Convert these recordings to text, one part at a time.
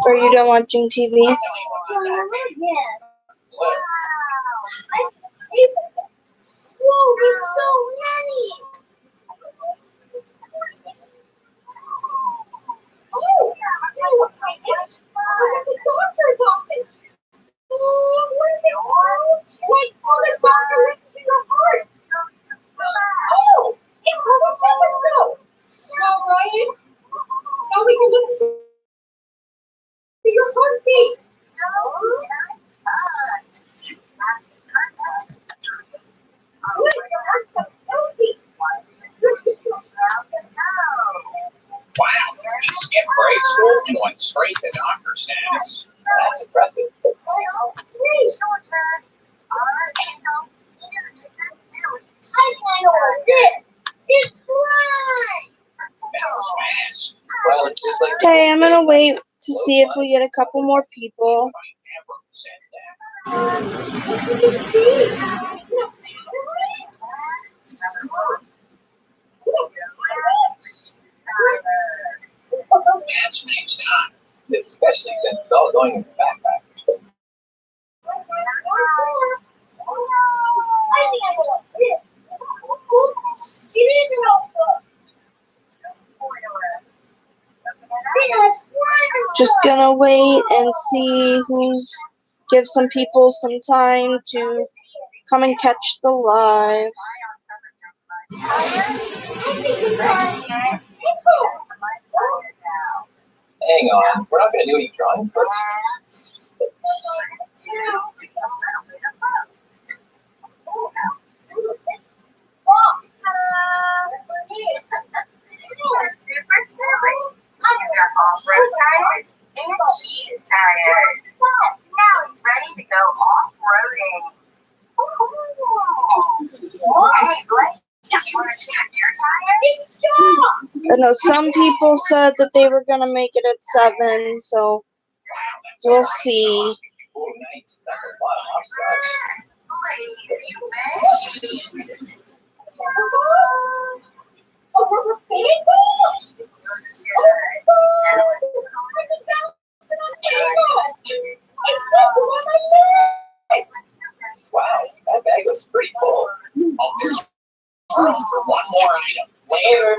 Or you done watching TV? Whoa, there's so many! Oh, looks like it. Look at the doctor's office. Oh, what is it called? Like, the doctor listens to your heart. Oh, it's called a stethoscope. All right. Now we can listen to your heartbeat. Wow, he skipped grade school and went straight to doctor status. That's impressive. That was fast. Well, it's just like Hey, I'm gonna wait to see if we get a couple more people. That's next time. Especially since it's all going in the backpack. Just gonna wait and see give some people some time to come and catch the live. Hang on, we're not going to do any drawings first. Super silly. Under off-road tires and cheese tires. Now he's ready to go off-roading. Hey, Blake, you want to check your tires? I know some people said that they were gonna make it at 7, so we'll see. Oh, nice. That's a lot of hopscotch. Blake, you mentioned. Wow, that bag looks pretty full. Oh, there's room for one more item. Later.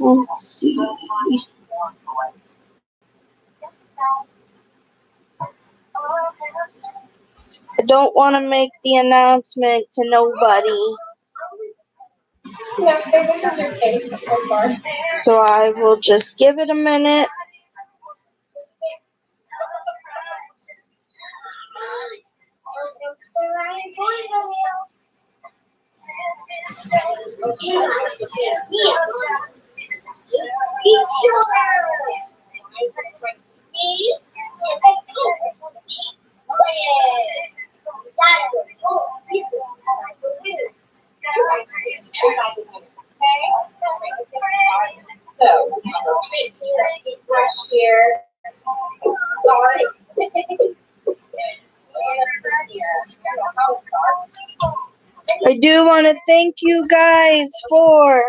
Let's see. I don't want to make the announcement to nobody, so I will just give it a minute. I do want to thank you guys for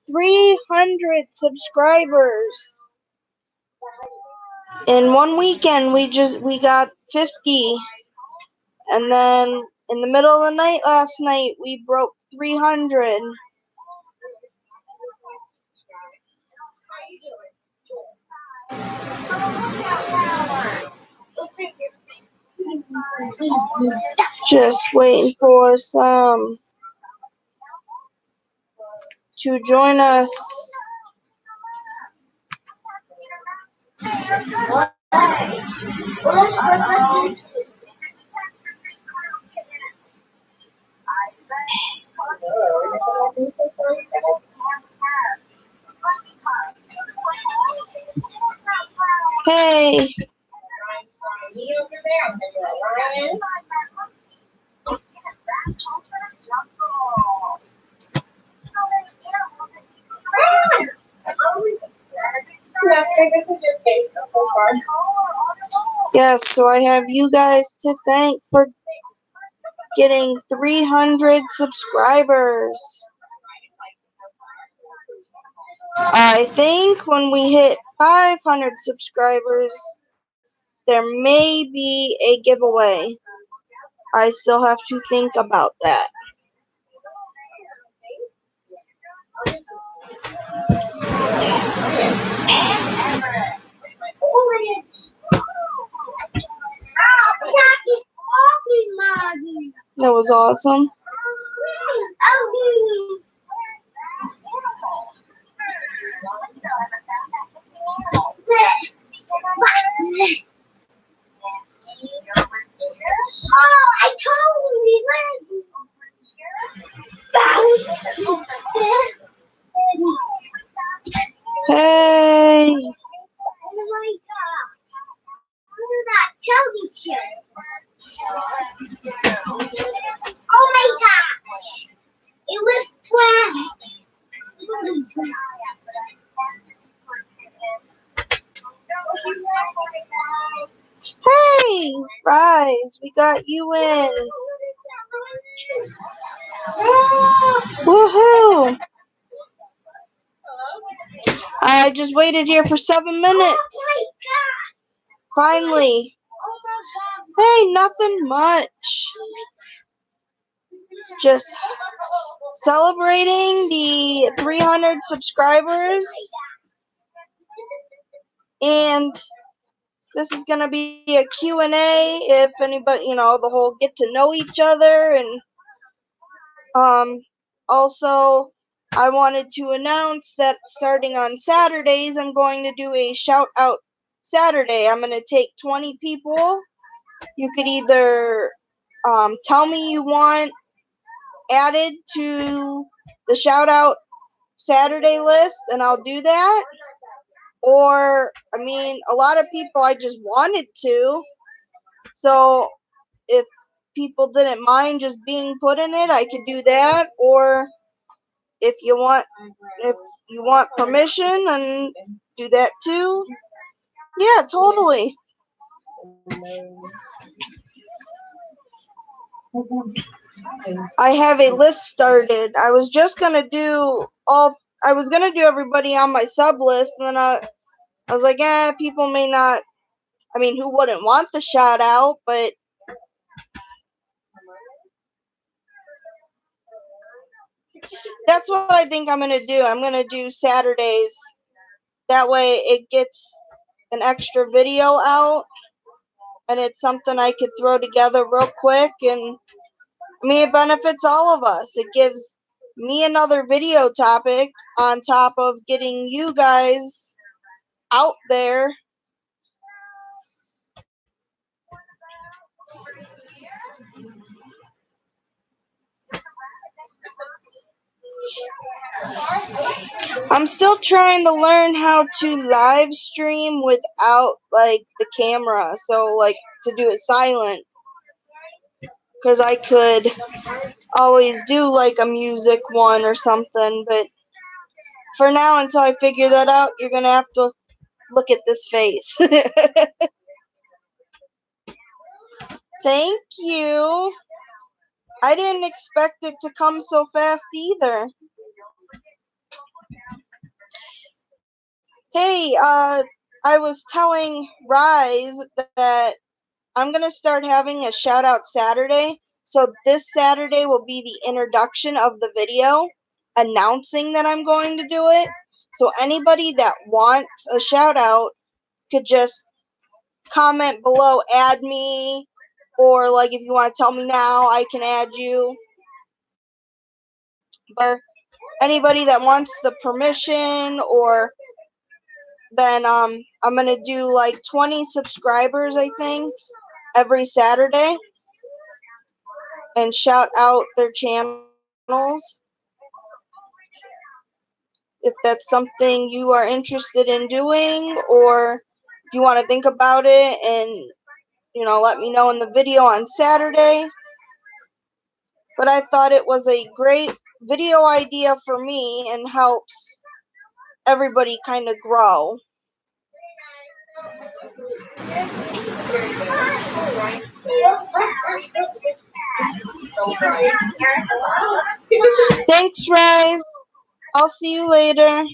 300 subscribers. In one weekend, we got 50. And then in the middle of the night last night, we broke 300. Just waiting for some to join us. Hey. Yes, so I have you guys to thank for getting 300 subscribers. I think when we hit 500 subscribers, there may be a giveaway. I still have to think about that. That was awesome. Oh, I totally went. Hey. Oh my gosh. Look at that television. Oh my gosh. It was black. Hey, Rise, we got you in. Woohoo! I just waited here for 7 minutes. Finally. Hey, nothing much. Just celebrating the 300 subscribers. And this is going to be a Q&A if anybody, the whole get to know each other. And also, I wanted to announce that starting on Saturdays, I'm going to do a shout out Saturday. I'm going to take 20 people. You could either tell me you want added to the shout out Saturday list, and I'll do that. Or, a lot of people I just wanted to. So, if people didn't mind just being put in it, I could do that. Or if you want permission, then do that too. Yeah, totally. I have a list started. I was gonna do everybody on my sub list, and then I was like, people may not. Who wouldn't want the shout out? But that's what I think I'm gonna do. I'm gonna do Saturdays. That way, it gets an extra video out, and it's something I could throw together real quick, and it benefits all of us. It gives me another video topic on top of getting you guys out there. I'm still trying to learn how to live stream without, the camera. So, to do it silent. Because I could always do, a music one or something. But for now, until I figure that out, you're going to have to look at this face. Thank you. I didn't expect it to come so fast either. Hey, I was telling Rise that I'm going to start having a shout out Saturday. So this Saturday will be the introduction of the video announcing that I'm going to do it. So anybody that wants a shout out could just comment below, add me, or like if you want to tell me now, I can add you. But anybody that wants the permission, or then I'm gonna do like 20 subscribers, I think, every Saturday, and shout out their channels. If that's something you are interested in doing, or if you want to think about it and let me know in the video on Saturday. But I thought it was a great video idea for me and helps everybody kind of grow. Thanks, Rise. I'll see you later.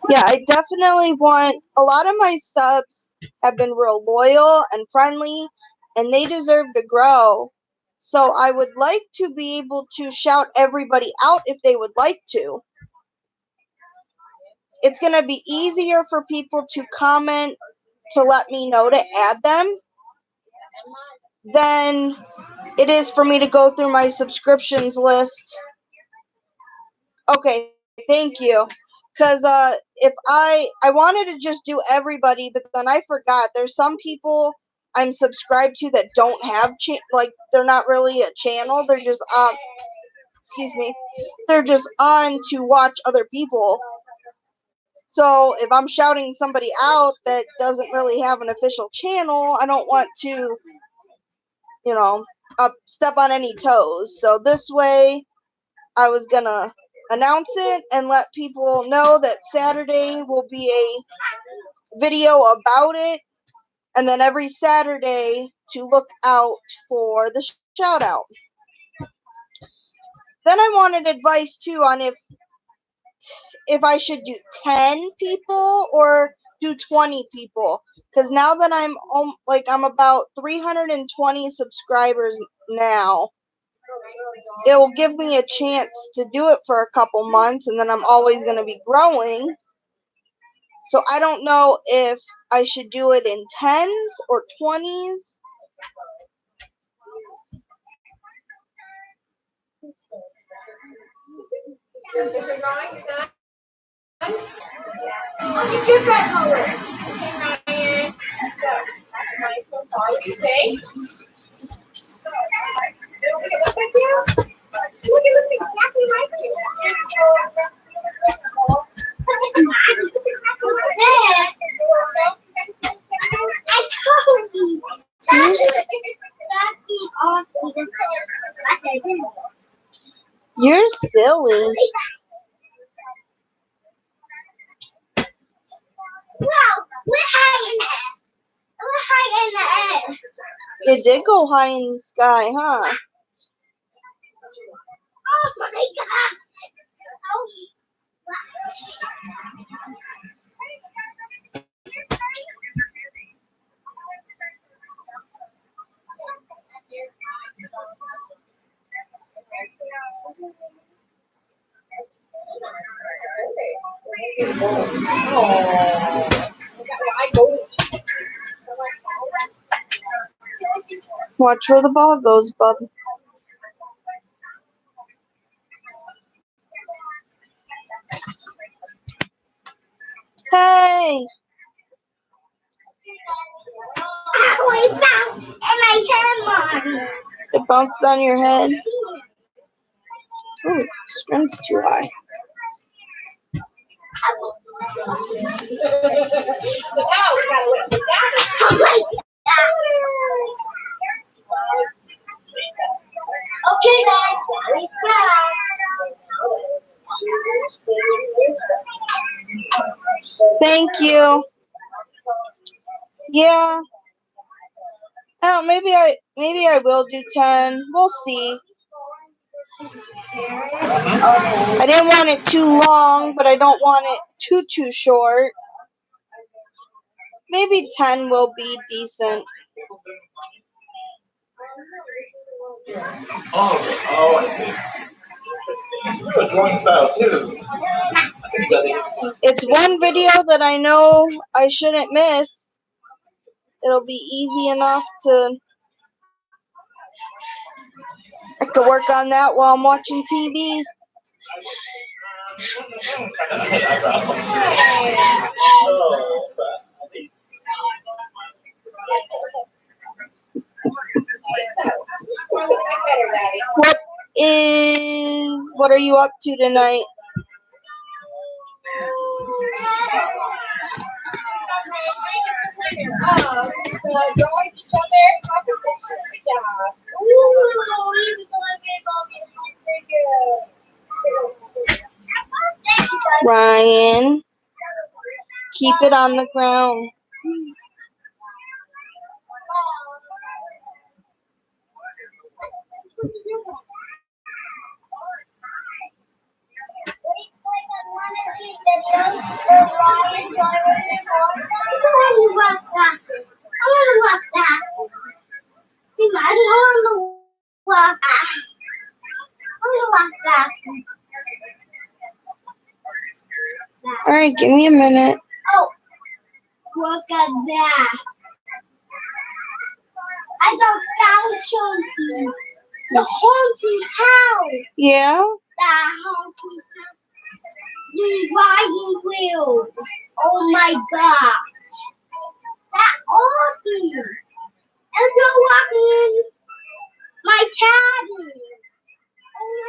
Yeah, I definitely want, a lot of my subs have been real loyal and friendly, and they deserve to grow. So I would like to be able to shout everybody out if they would like to. It's going to be easier for people to comment to let me know to add them than it is for me to go through my subscriptions list. Okay, thank you. Because if I wanted to just do everybody, but then I forgot. There's some people I'm subscribed to that don't have like they're not really a channel. They're just excuse me. They're just on to watch other people. So if I'm shouting somebody out that doesn't really have an official channel, I don't want to, step on any toes. So this way, I was gonna announce it and let people know that Saturday will be a video about it, and then every Saturday to look out for the shout out. Then I wanted advice too on if I should do 10 people or do 20 people, because now that I'm about 320 subscribers now, it will give me a chance to do it for a couple months, and then I'm always going to be growing. So I don't know if I should do it in 10s or 20s. You get that color. Okay, Ryan. Okay. Look at you. Look at this exactly like you. I told you. You're silly. Wow, we're high in the air. We're high in the air. It did go high in the sky, huh? Oh my God. Oh. Watch where the ball goes, bub. Hey! We found in my head. It bounced on your head. Ooh, screen's too high. Okay, guys. Thank you. Yeah. Oh, maybe I will do 10. We'll see. I didn't want it too long, but I don't want it too short. Maybe 10 will be decent. Oh, I see. You're a drawing style too. It's one video that I know I shouldn't miss. It'll be easy enough to... I could work on that while I'm watching TV. What are you up to tonight? Ryan, keep it on the ground. Alright, give me a minute. Oh, look at that. I just found something. The haunted house. Yeah? The haunted house. The riding wheel. Oh my gosh. That's awesome. And so walking my tablet. Oh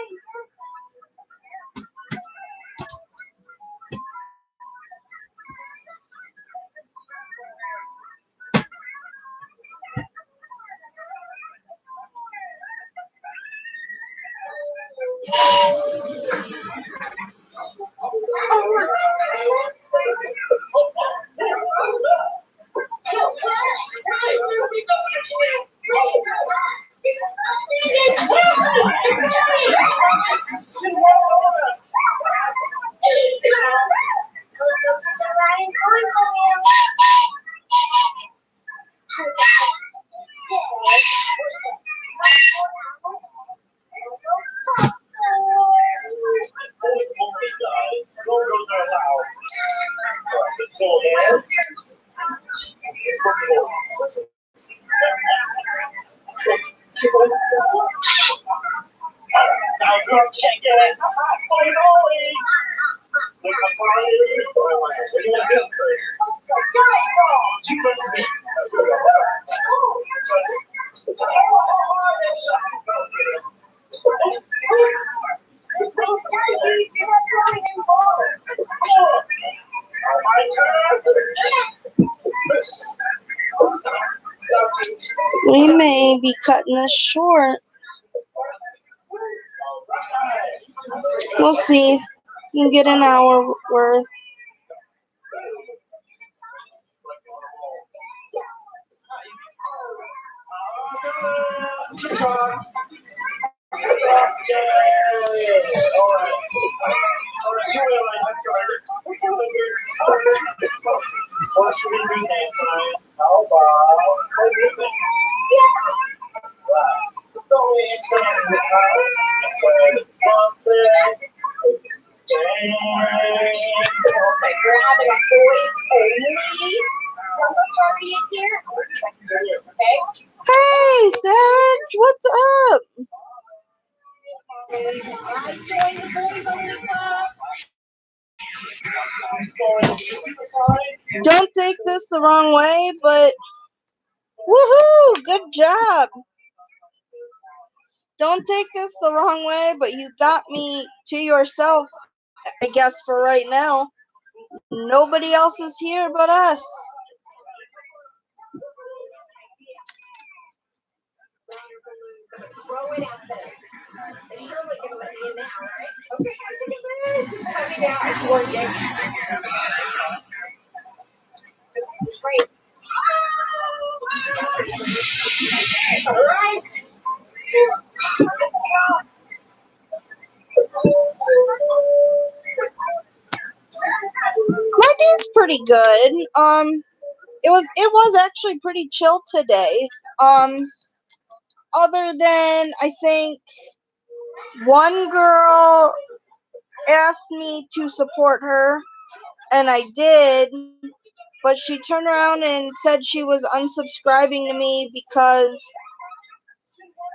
my god. We may be cutting this short. We'll see. You can get an hour worth. We're having a boys only number party in here. Okay? Hey, Savage, what's up? I joined the boys only club. Don't take this the wrong way, but woohoo! Good job. Don't take this the wrong way, but you got me to yourself, I guess, for right now. Nobody else is here but us. My day's pretty good. it was actually pretty chill today. Um, other than I think one girl asked me to support her, and I did, but she turned around and said she was unsubscribing to me because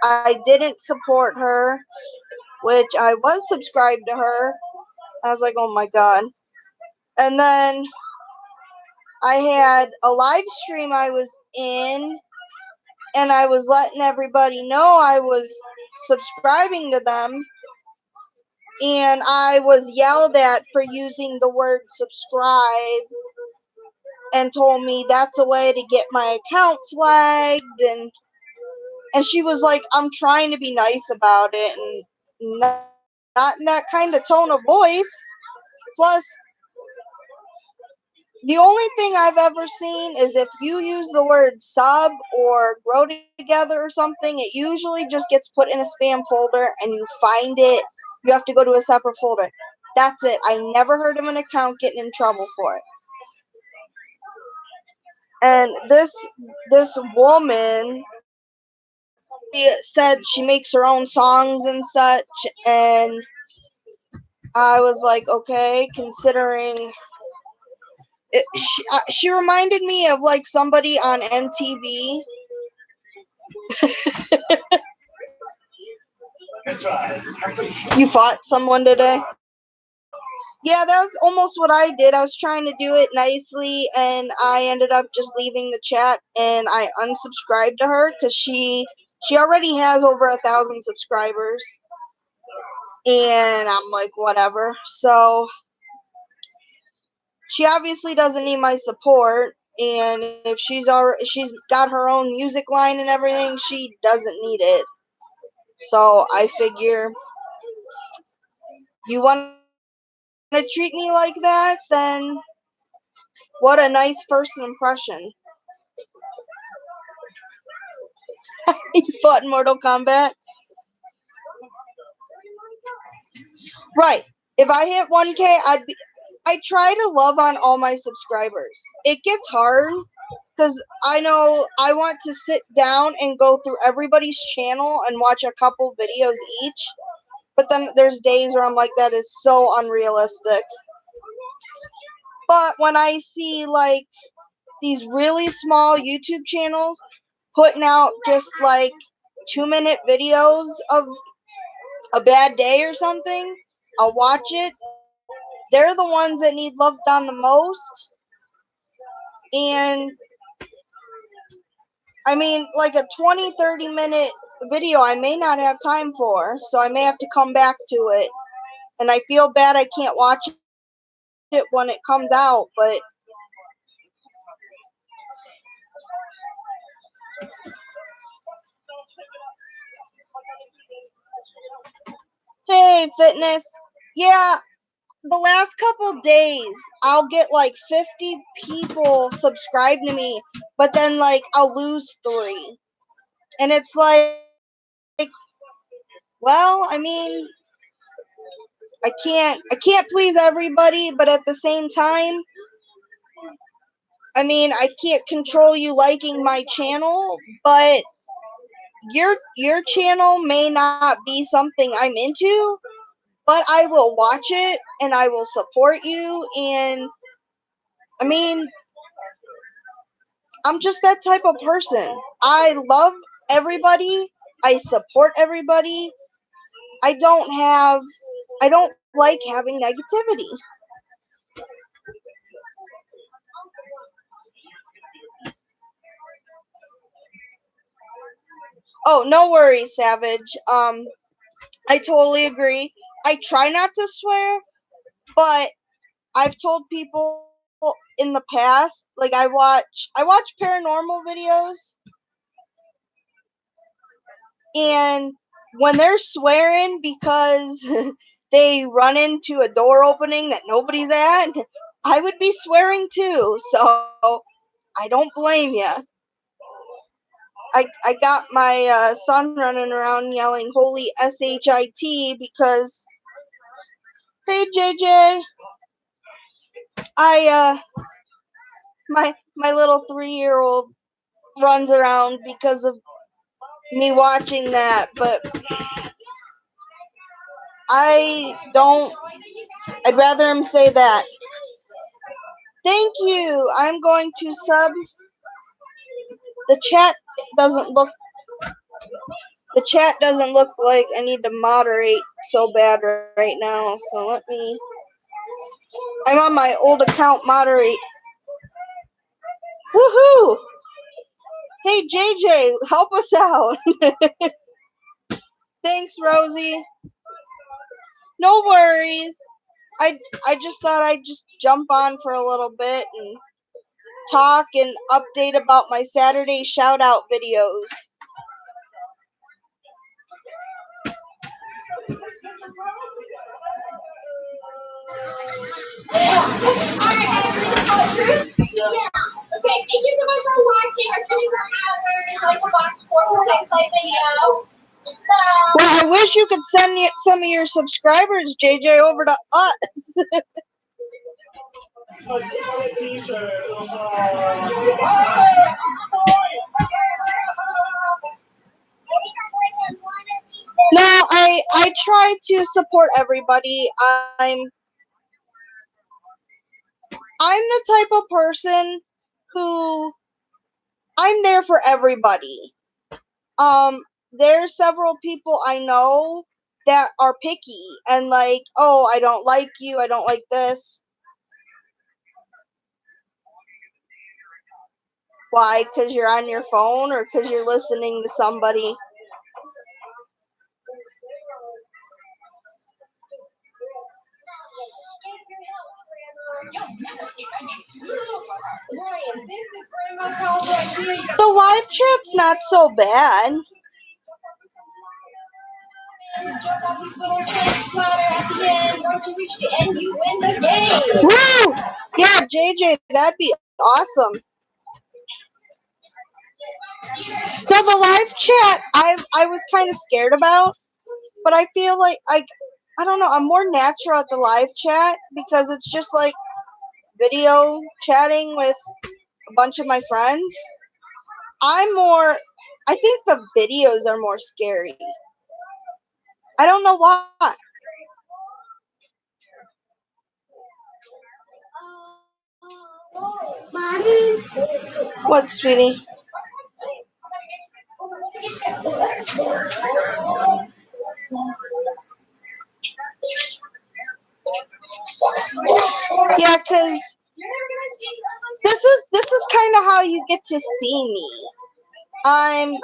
I didn't support her, which I was subscribed to her. I was like, oh my god. And then I had a live stream I was in, and I was letting everybody know I was subscribing to them, and I was yelled at for using the word subscribe and told me that's a way to get my account flagged, and she was like, I'm trying to be nice about it and not in that kind of tone of voice. Plus, the only thing I've ever seen is if you use the word sub or grow together or something, it usually just gets put in a spam folder and you find it. You have to go to a separate folder. That's it. I never heard of an account getting in trouble for it. And this woman, she said she makes her own songs and such, and I was like, okay, considering she reminded me of like somebody on MTV. You fought someone today? Yeah, that was almost what I did. I was trying to do it nicely, and I ended up just leaving the chat, and I unsubscribed to her because she already has over 1,000 subscribers, and I'm like, whatever. So she obviously doesn't need my support, and if she's got her own music line and everything, she doesn't need it. So I figure, you want to treat me like that, then what a nice first impression. You fought in Mortal Kombat? Right. If I hit 1K, I try to love on all my subscribers. It gets hard because I know I want to sit down and go through everybody's channel and watch a couple videos each. But then there's days where I'm like, that is so unrealistic. But when I see like these really small YouTube channels putting out just like 2-minute videos of a bad day or something, I'll watch it. They're the ones that need love done the most. And I mean, like a 20-30 minute video I may not have time for, so I may have to come back to it. And I feel bad I can't watch it when it comes out, but hey, fitness. Yeah, the last couple days, I'll get like 50 people subscribe to me, but then like I'll lose 3. And it's like, well, I mean, I can't please everybody, but at the same time, I mean, I can't control you liking my channel, but your channel may not be something I'm into, but I will watch it and I will support you, and I mean, I'm just that type of person. I love everybody. I support everybody. I don't like having negativity. Oh, no worries, Savage. I totally agree. I try not to swear, but I've told people in the past, like I watch paranormal videos, and when they're swearing because they run into a door opening that nobody's at, I would be swearing too. So I don't blame you. I got my son running around yelling "Holy SHIT" because, hey JJ, I my my little 3-year-old runs around because of me watching that, but I'd rather him say that. Thank you. I'm going to sub. The chat doesn't look like I need to moderate so bad right now, so let me. I'm on my old account moderate. Woohoo! Hey JJ, help us out. Thanks, Rosie. No worries. I just thought I'd just jump on for a little bit and talk and update about my Saturday shout out videos. Okay, thank you so much for watching our 24 hours like a box for next live video. Well, I wish you could send some of your subscribers, JJ, over to us. No, I try to support everybody. I'm the type of person who I'm there for everybody. There's several people I know that are picky and like, oh, I don't like you, I don't like this. Why? Because you're on your phone or because you're listening to somebody? The live chat's not so bad. Woo! Yeah, JJ, that'd be awesome. No, the live chat I was kind of scared about, but I feel like I don't know, I'm more natural at the live chat because it's just like video chatting with a bunch of my friends. I think the videos are more scary. I don't know why. What, sweetie? Yeah, cause this is kind of how you get to see me. I'm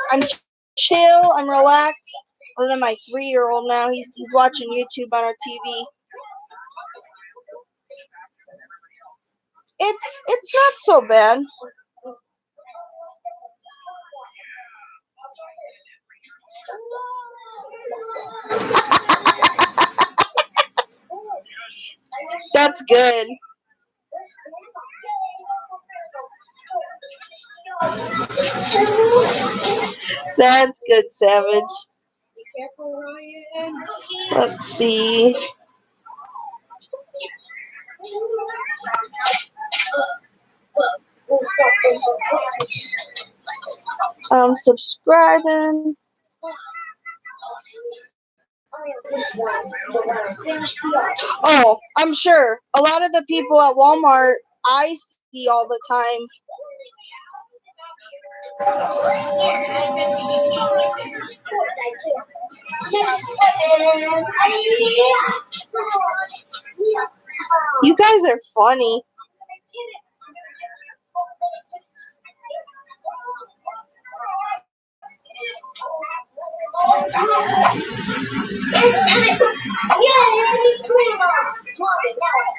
chill. I'm relaxed. Other than my 3-year-old now, he's watching YouTube on our TV. It's not so bad. That's good. That's good, Savage. Let's see. I'm subscribing. Oh, I'm sure. A lot of the people at Walmart I see all the time. You guys are funny.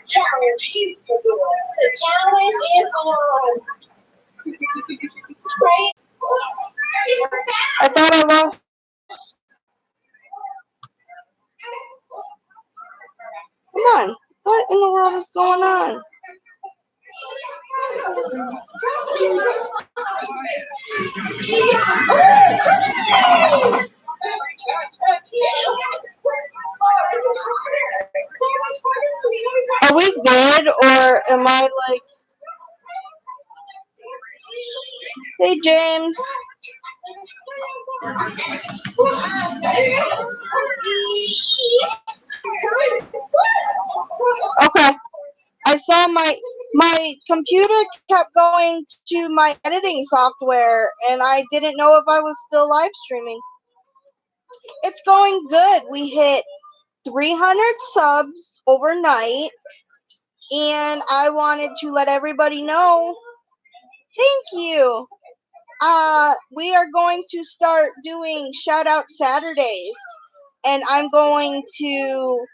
Challenge you to do it. The challenge is on. I thought I lost. Come on. What in the world is going on? Are we good or am I like... Hey, James. Okay. I saw my computer kept going to my editing software, and I didn't know if I was still live streaming. It's going good. We hit 300 subs overnight, and I wanted to let everybody know. Thank you. We are going to start doing shout out Saturdays, and I'm going to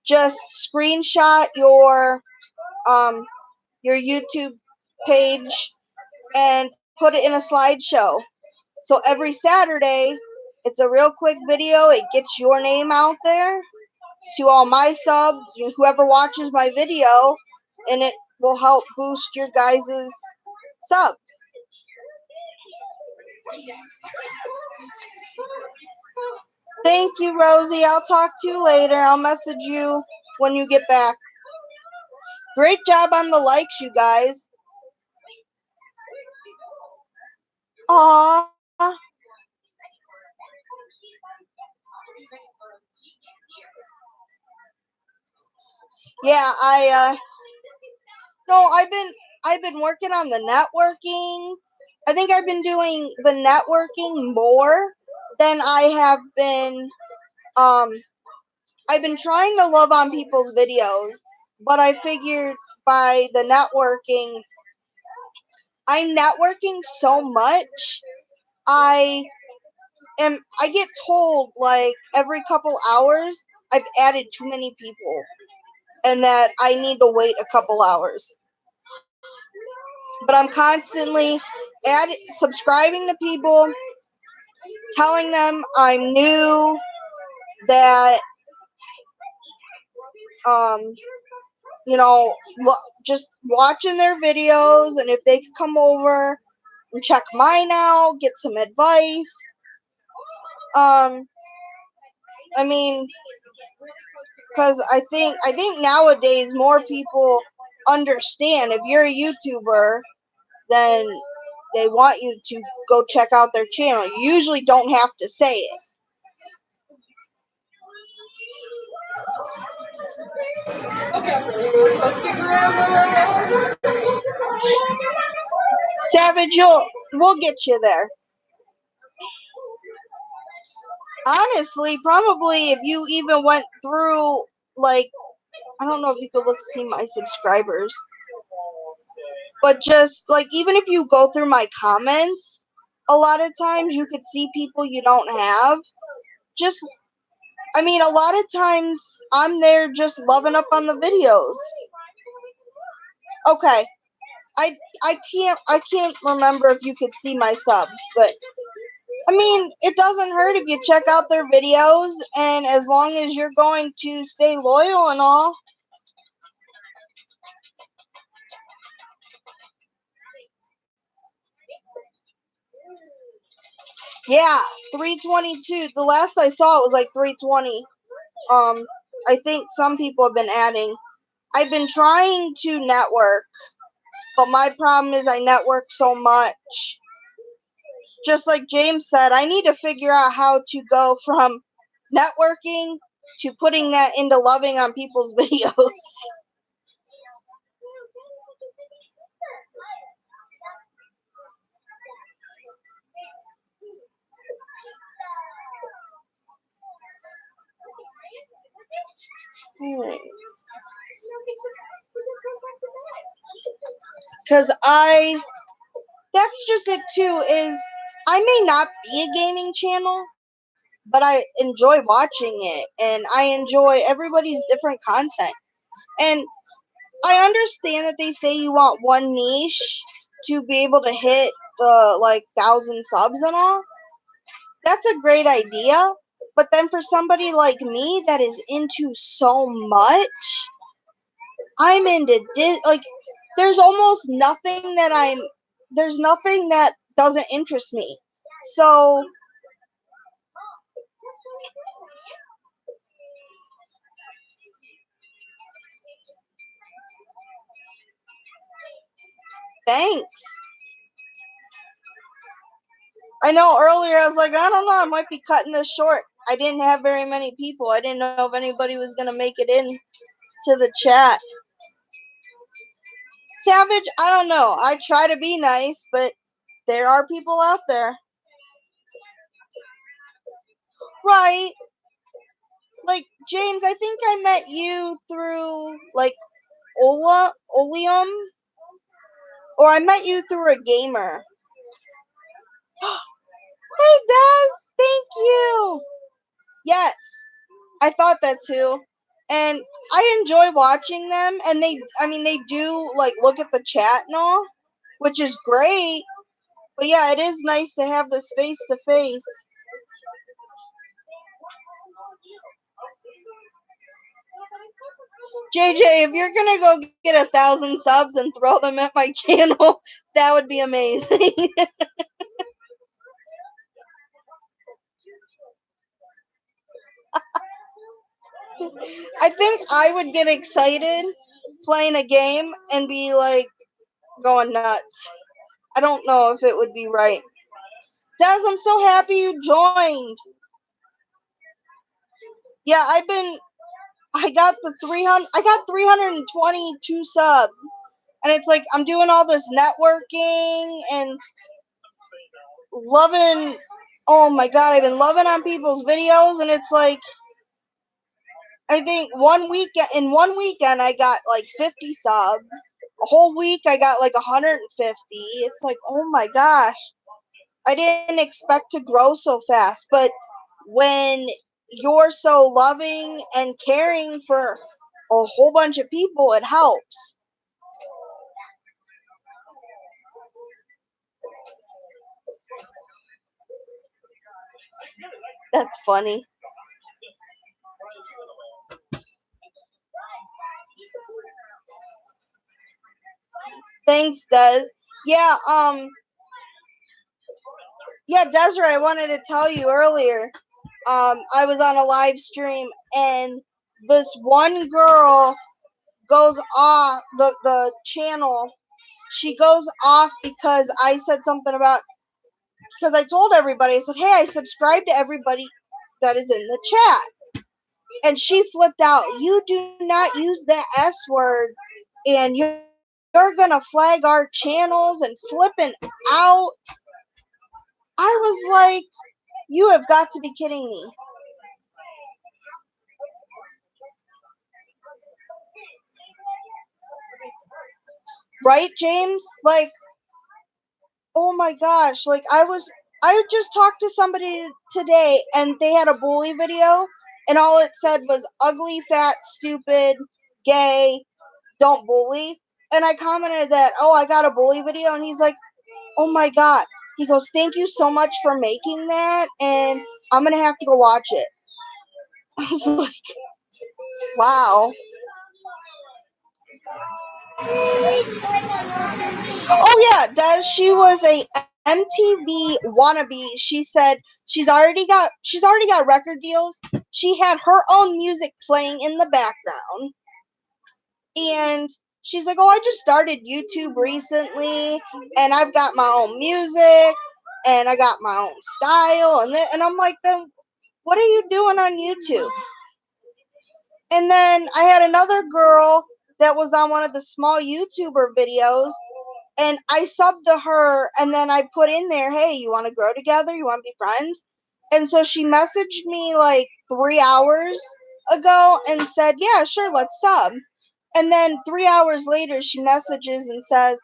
just screenshot your YouTube page and put it in a slideshow. So every Saturday, it's a real quick video. It gets your name out there to all my subs, whoever watches my video, and it will help boost your guys' subs. Thank you, Rosie. I'll talk to you later. I'll message you when you get back. Great job on the likes, you guys. Aww. Yeah, no, I've been working on the networking. I think I've been doing the networking more than I have been I've been trying to love on people's videos, but I figured by the networking, I'm networking so much. I I get told like every couple hours I've added too many people and that I need to wait a couple hours. But I'm constantly subscribing to people, telling them I'm new, that um just watching their videos, and if they could come over and check mine out, get some advice. I mean, because I think nowadays more people understand if you're a YouTuber, then they want you to go check out their channel. You usually don't have to say it. Savage, we'll get you there. Honestly, probably if you even went through, like, I don't know if you could look see my subscribers, but just like even if you go through my comments, a lot of times you could see people you don't have. Just, I mean, a lot of times I'm there just loving up on the videos. Okay, I can't remember if you could see my subs, but I mean, it doesn't hurt if you check out their videos, and as long as you're going to stay loyal and all. Yeah, 322. The last I saw it was like 320. I think some people have been adding. I've been trying to network, but my problem is I network so much. Just like James said, I need to figure out how to go from networking to putting that into loving on people's videos. Because that's just it too, is I may not be a gaming channel, but I enjoy watching it, and I enjoy everybody's different content. And I understand that they say you want one niche to be able to hit the, like, 1,000 subs and all. That's a great idea, but then for somebody like me that is into so much, I'm into like, there's almost nothing that there's nothing that doesn't interest me. So thanks. I know earlier I was like, I don't know, I might be cutting this short. I didn't have very many people. I didn't know if anybody was gonna make it in to the chat. Savage, I don't know. I try to be nice, but there are people out there. Right. Like, James, I think I met you through, like, Oleum? Or I met you through a gamer. Hey, Des! Thank you! Yes, I thought that too. And I enjoy watching them, and they do, like, look at the chat and all, which is great. But yeah, it is nice to have this face-to-face. JJ, if you're gonna go get 1,000 subs and throw them at my channel, that would be amazing. I think I would get excited playing a game and be like going nuts. I don't know if it would be right. Des, I'm so happy you joined. Yeah, I got 322 subs. And it's like I'm doing all this networking and loving, oh my god, I've been loving on people's videos, and it's like I think in one weekend I got like 50 subs. A whole week I got like 150. It's like, oh my gosh. I didn't expect to grow so fast, but when you're so loving and caring for a whole bunch of people, it helps. That's funny. Thanks, Des. Yeah, Desiree, I wanted to tell you earlier. I was on a live stream, and this one girl goes off the channel. She goes off because I said something about, because I told everybody, I said, hey, I subscribe to everybody that is in the chat. And she flipped out. You do not use that S word, and you're gonna flag our channels and flipping out. I was like, you have got to be kidding me. Right, James? Like, oh my gosh, like I just talked to somebody today, and they had a bully video, and all it said was ugly, fat, stupid, gay, don't bully. And I commented that, oh, I got a bully video, and he's like, oh my god. He goes, thank you so much for making that, and I'm gonna have to go watch it. I was like, wow. Oh yeah, she was a MTV wannabe. She said she's already got record deals. She had her own music playing in the background. And she's like, "Oh, I just started YouTube recently, and I've got my own music, and I got my own style." And I'm like, "Then what are you doing on YouTube?" And then I had another girl that was on one of the small YouTuber videos, and I subbed to her, and then I put in there, hey, you want to grow together? You want to be friends? And so she messaged me like 3 hours ago and said, yeah, sure, let's sub. And then 3 hours later, she messages and says,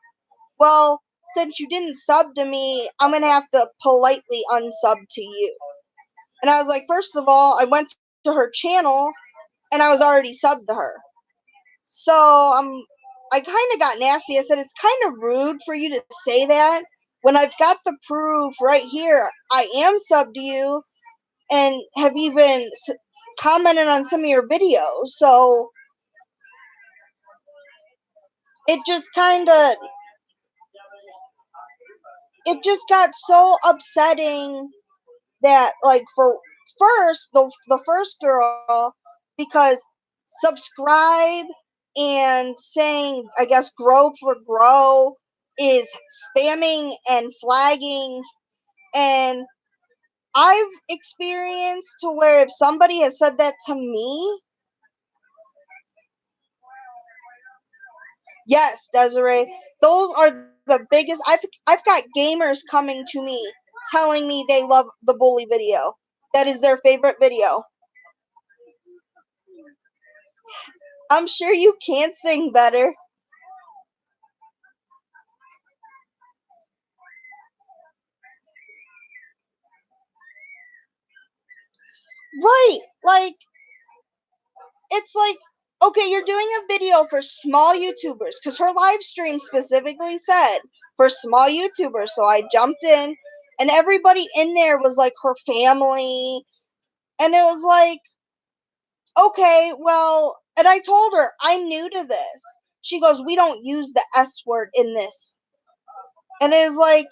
well, since you didn't sub to me, I'm going to have to politely unsub to you. And I was like, first of all, I went to her channel, and I was already subbed to her. So I kind of got nasty. I said, it's kind of rude for you to say that when I've got the proof right here. I am subbed to you and have even commented on some of your videos. So it just got so upsetting that, like, for the first girl, because subscribe and saying, I guess, grow for grow is spamming and flagging And I've experienced to where if somebody has said that to me, yes, Desiree, those are the biggest. I've got gamers coming to me telling me they love the bully video. That is their favorite video. I'm sure you can sing better. Right, like, it's like, okay, you're doing a video for small YouTubers, because her live stream specifically said for small YouTubers, so I jumped in, and everybody in there was like her family, and it was like, okay, well, and I told her, I'm new to this. She goes, we don't use the S word in this. And it was like,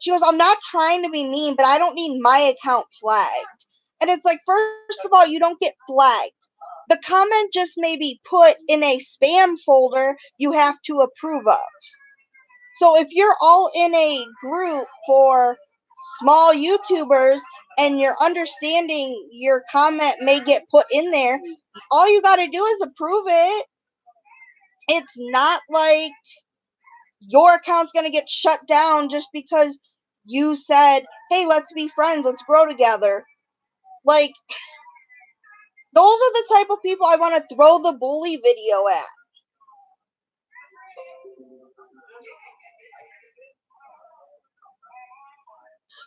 she goes, I'm not trying to be mean, but I don't need my account flagged. And it's like, first of all, you don't get flagged. The comment just may be put in a spam folder you have to approve of. So if you're all in a group for small YouTubers and you're understanding your comment may get put in there, all you gotta do is approve it. It's not like your account's gonna get shut down just because you said, hey, let's be friends, let's grow together. Like, those are the type of people I want to throw the bully video at.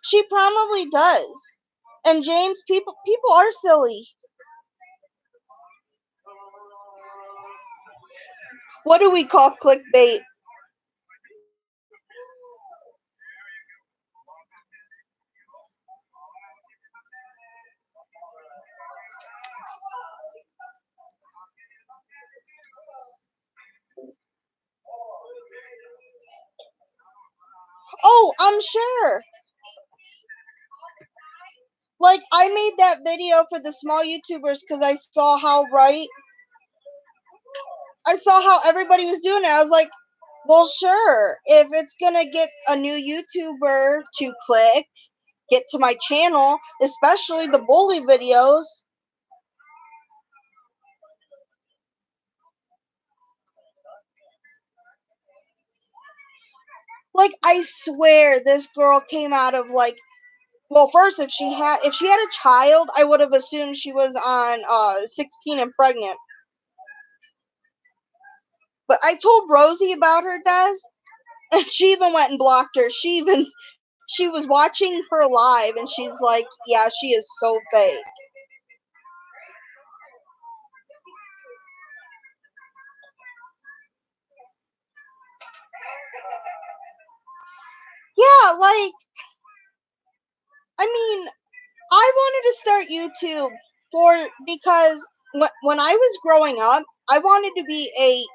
She probably does. And James, people are silly. What do we call clickbait? Oh, I'm sure. Like, I made that video for the small YouTubers because I saw how everybody was doing it. I was like, well, sure. If it's gonna get a new YouTuber to click, get to my channel, especially the bully videos. Like, I swear this girl came out of like, well, first if she had a child, I would have assumed she was on 16 and pregnant. But I told Rosie about her, Des, and she even went and blocked her. She was watching her live and she's like, yeah, she is so fake. Yeah, like, I mean, I wanted to start YouTube because when I was growing up, I wanted to be a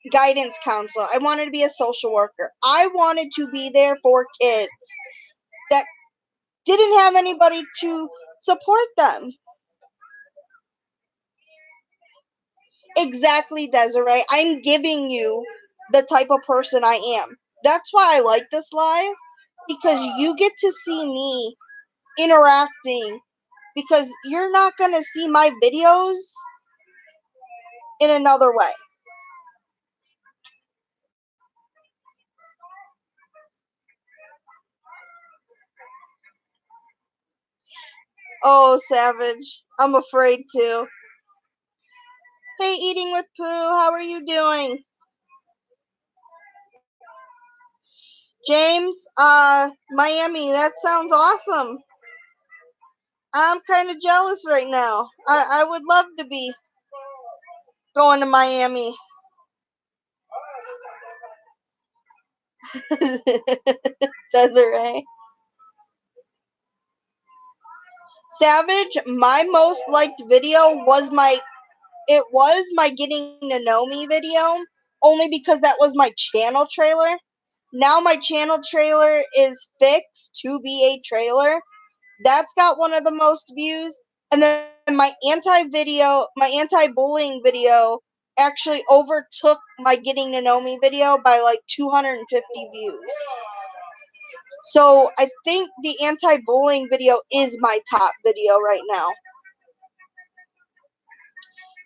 guidance counselor. I wanted to be a social worker. I wanted to be there for kids that didn't have anybody to support them. Exactly, Desiree. I'm giving you the type of person I am. That's why I like this live, because you get to see me interacting, because you're not going to see my videos in another way. Oh, Savage. I'm afraid to. Hey, Eating with Pooh, how are you doing? James, Miami, that sounds awesome. I'm kind of jealous right now. I would love to be going to Miami. Desiree. Savage, my most liked video was my getting to know me video, only because that was my channel trailer. Now my channel trailer is fixed to be a trailer. That's got one of the most views. And then my anti-bullying video actually overtook my getting to know me video by like 250 views. So I think the anti-bullying video is my top video right now.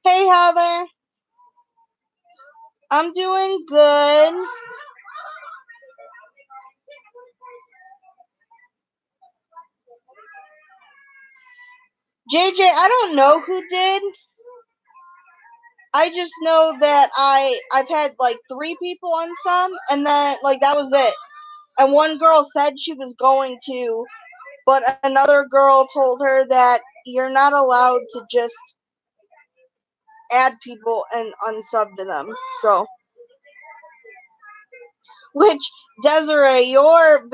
Hey Heather, I'm doing good. JJ, I don't know who did. I just know that I've had like 3 people on some, and then like that was it. And one girl said she was going to, but another girl told her that you're not allowed to just add people and unsub to them. So, which Desiree, your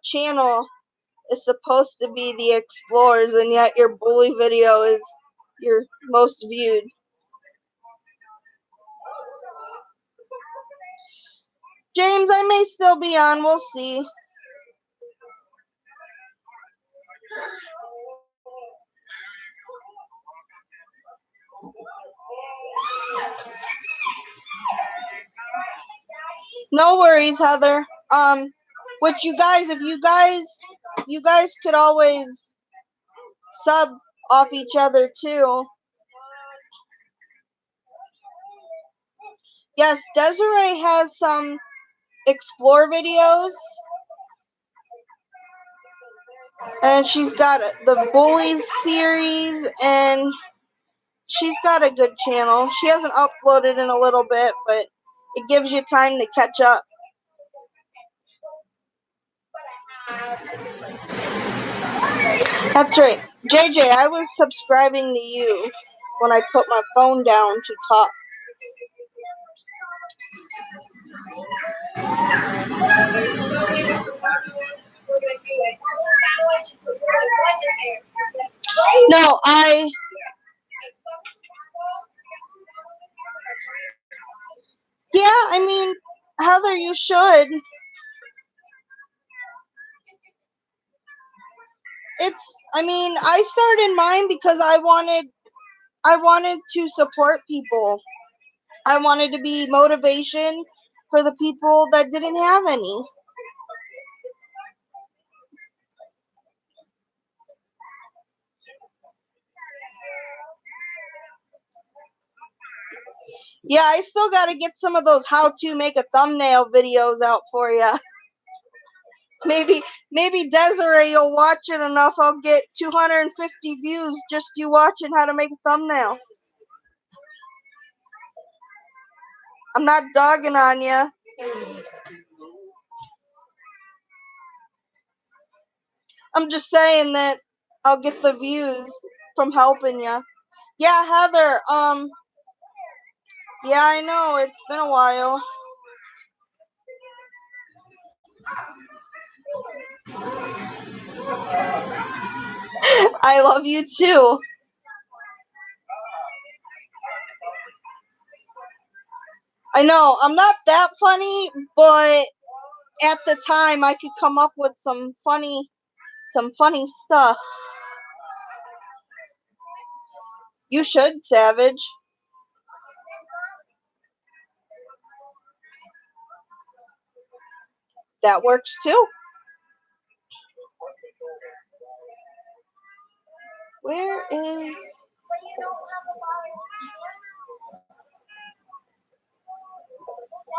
channel is supposed to be the explorers, and yet your bully video is your most viewed. James, I may still be on. We'll see. No worries, Heather. Which you guys, if you guys could always sub off each other too. Yes, Desiree has some explore videos, and she's got the bullies series, and she's got a good channel. She hasn't uploaded in a little bit, but it gives you time to catch up. That's right. JJ, I was subscribing to you when I put my phone down to talk. No, yeah, I mean, Heather, you should. I started mine because I wanted to support people. I wanted to be motivation for the people that didn't have any. Yeah, I still gotta get some of those how to make a thumbnail videos out for you. Maybe Desiree, you'll watch it enough, I'll get 250 views just you watching how to make a thumbnail. I'm not dogging on you. I'm just saying that I'll get the views from helping you. Yeah, Heather, yeah, I know, it's been a while. I love you too. I know, I'm not that funny, but at the time I could come up with some funny stuff. You should, Savage. That works too. Where is...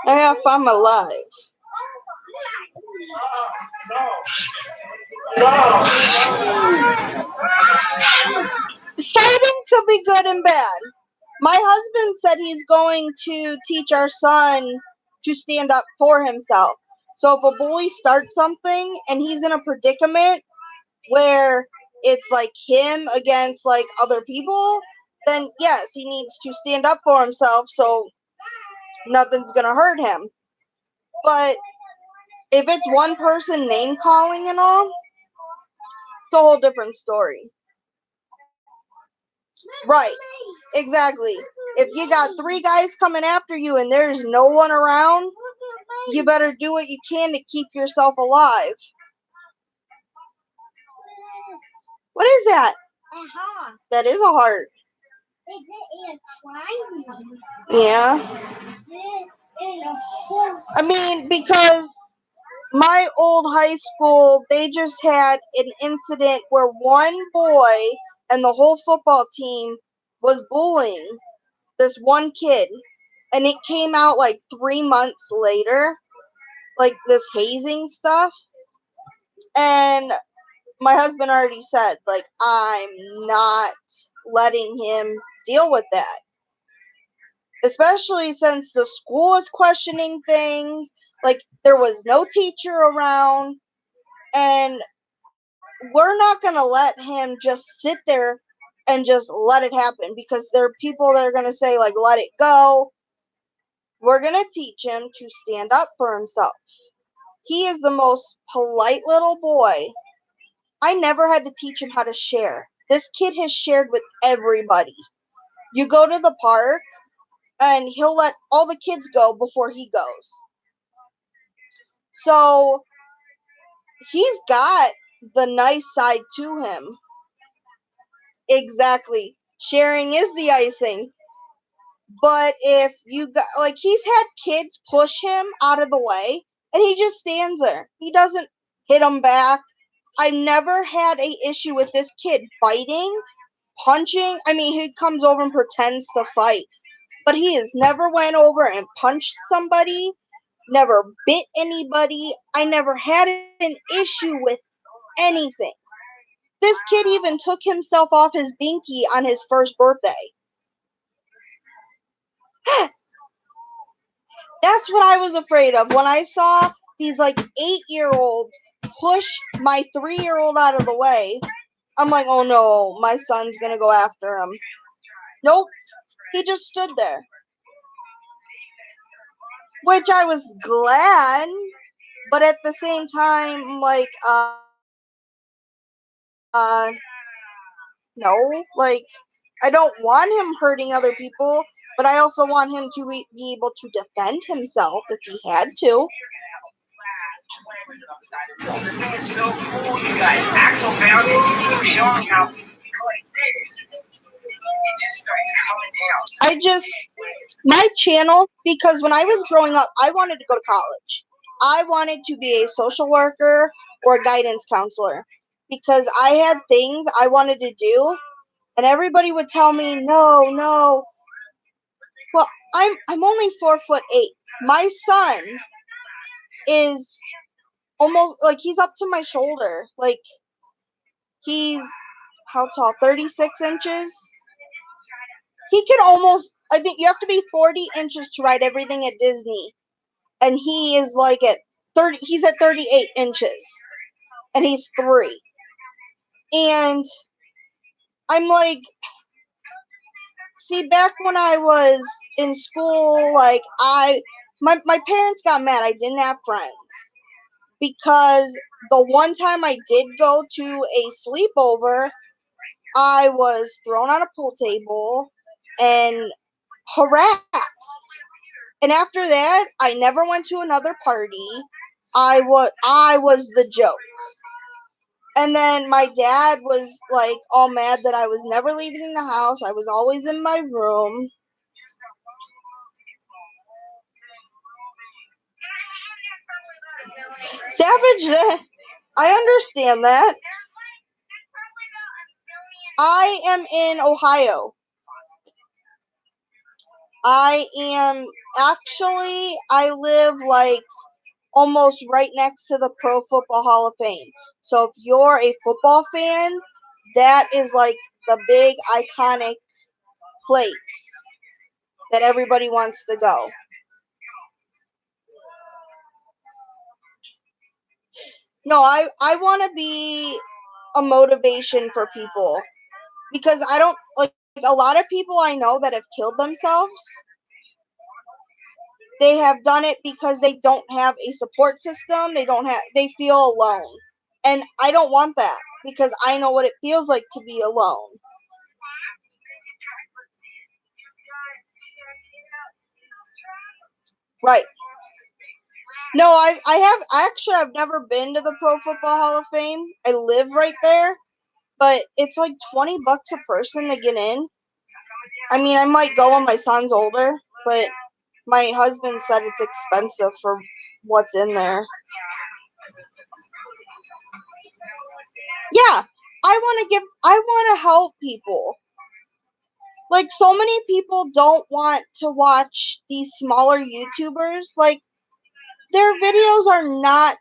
I gotta find my live. Fighting could be good and bad. My husband said he's going to teach our son to stand up for himself. So if a bully starts something and he's in a predicament where it's like him against like other people, then yes, he needs to stand up for himself so nothing's gonna hurt him. But if it's one person name calling and all, it's a whole different story. Right. Exactly. If you got 3 guys coming after you and there's no one around, you better do what you can to keep yourself alive. What is that? A heart. That is a heart. Yeah. I mean, because my old high school, they just had an incident where one boy and the whole football team was bullying this one kid. And it came out like 3 months later, like this hazing stuff. And my husband already said, like, I'm not letting him deal with that. Especially since the school is questioning things, like, there was no teacher around, and we're not going to let him just sit there and just let it happen, because there are people that are going to say, like, let it go. We're going to teach him to stand up for himself. He is the most polite little boy. I never had to teach him how to share. This kid has shared with everybody. You go to the park, and he'll let all the kids go before he goes. So, he's got the nice side to him. Exactly. Sharing is the icing. But if you got, like, he's had kids push him out of the way, and he just stands there. He doesn't hit them back. I never had a issue with this kid fighting, punching. I mean, he comes over and pretends to fight, but he has never went over and punched somebody, never bit anybody. I never had an issue with anything. This kid even took himself off his binky on his first birthday. That's what I was afraid of when I saw these like 8-year-olds push my 3-year-old out of the way. I'm like, oh no, my son's gonna go after him. Nope, he just stood there. Which I was glad, but at the same time, like, no, like, I don't want him hurting other people, but I also want him to be able to defend himself if he had to. It's so cool, you guys. Axel found it. He keeps showing how you like this. It just starts coming down. My channel, because when I was growing up, I wanted to go to college. I wanted to be a social worker or a guidance counselor because I had things I wanted to do, and everybody would tell me, no. Well, I'm only 4'8". My son is almost, like, he's up to my shoulder. Like, he's, how tall? 36 inches? He could almost, I think you have to be 40 inches to ride everything at Disney. And he is like at 30, he's at 38 inches. And he's 3. And I'm like, see, back when I was in school, like, my parents got mad I didn't have friends. Because the one time I did go to a sleepover, I was thrown on a pool table and harassed. And after that, I never went to another party. I was the joke. And then my dad was like all mad that I was never leaving the house. I was always in my room. Savage, I understand that. I am in Ohio. I live like almost right next to the Pro Football Hall of Fame. So if you're a football fan, that is like the big iconic place that everybody wants to go. No, I want to be a motivation for people because I don't like a lot of people I know that have killed themselves. They have done it because they don't have a support system. They feel alone. And I don't want that because I know what it feels like to be alone. Right. No, I've never been to the Pro Football Hall of Fame. I live right there, but it's like $20 a person to get in. I mean, I might go when my son's older, but my husband said it's expensive for what's in there. Yeah, I want to help people. Like, so many people don't want to watch these smaller YouTubers. Like, their videos are not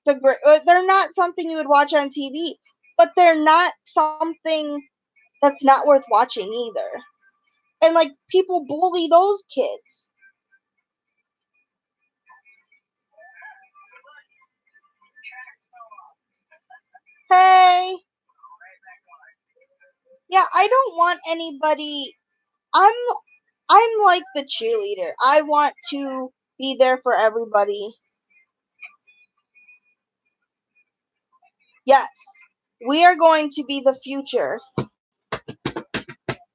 they're not something you would watch on TV, but they're not something that's not worth watching either. And like, people bully those kids. Hey, yeah, I don't want anybody. I'm like the cheerleader. I want to be there for everybody. Yes, we are going to be the future.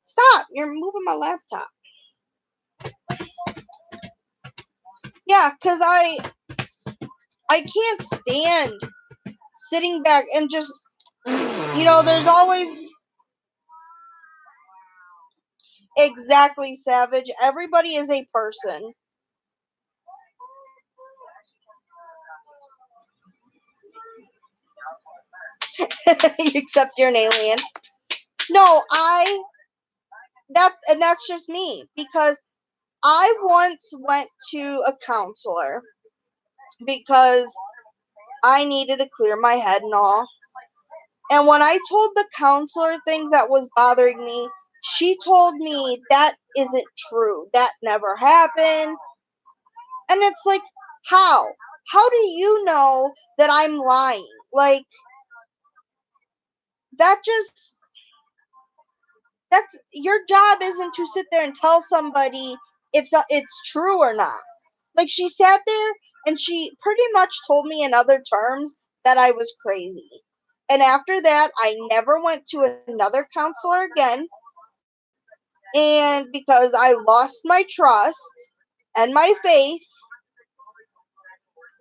Stop! You're moving my laptop. Yeah, cause I can't stand sitting back and just, there's always exactly, Savage. Everybody is a person. Except you're an alien. No, that's just me, because I once went to a counselor because I needed to clear my head and all. And when I told the counselor things that was bothering me, she told me that isn't true. That never happened. And it's like, how? How do you know that I'm lying? Like, that just, that's, your job isn't to sit there and tell somebody if it's true or not. Like, she sat there and she pretty much told me in other terms that I was crazy. And after that, I never went to another counselor again. And because I lost my trust and my faith,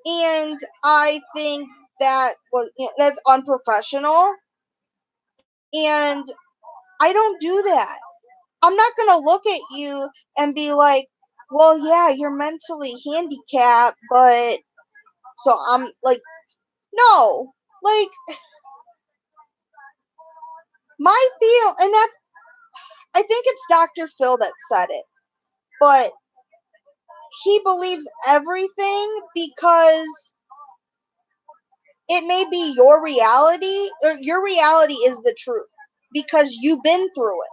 and I think that's unprofessional, and I don't do that. I'm not gonna look at you and be like, well, yeah, you're mentally handicapped, but so I'm like, no, like, my feel, and that, I think it's Dr. Phil that said it, but he believes everything because it may be your reality, or your reality is the truth because you've been through it.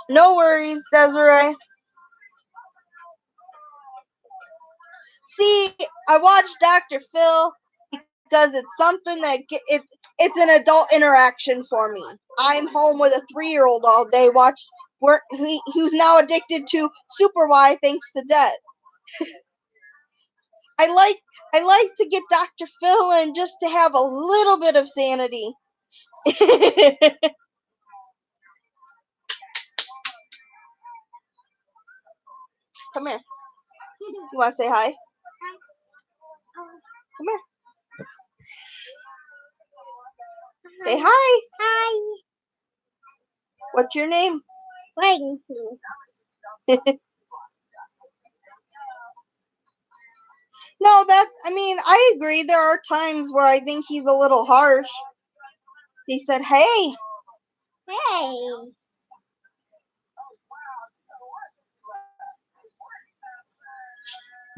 No worries, Desiree. See, I watched Dr. Phil because it's something that it's an adult interaction for me. I'm home with a 3-year-old all day who's now addicted to Super Y thanks to Des. I like to get Dr. Phil in just to have a little bit of sanity. Come here. You want to say hi? Come here. Say hi. Hi. What's your name? Waiting. No, I agree. There are times where I think he's a little harsh. He said, hey. Hey.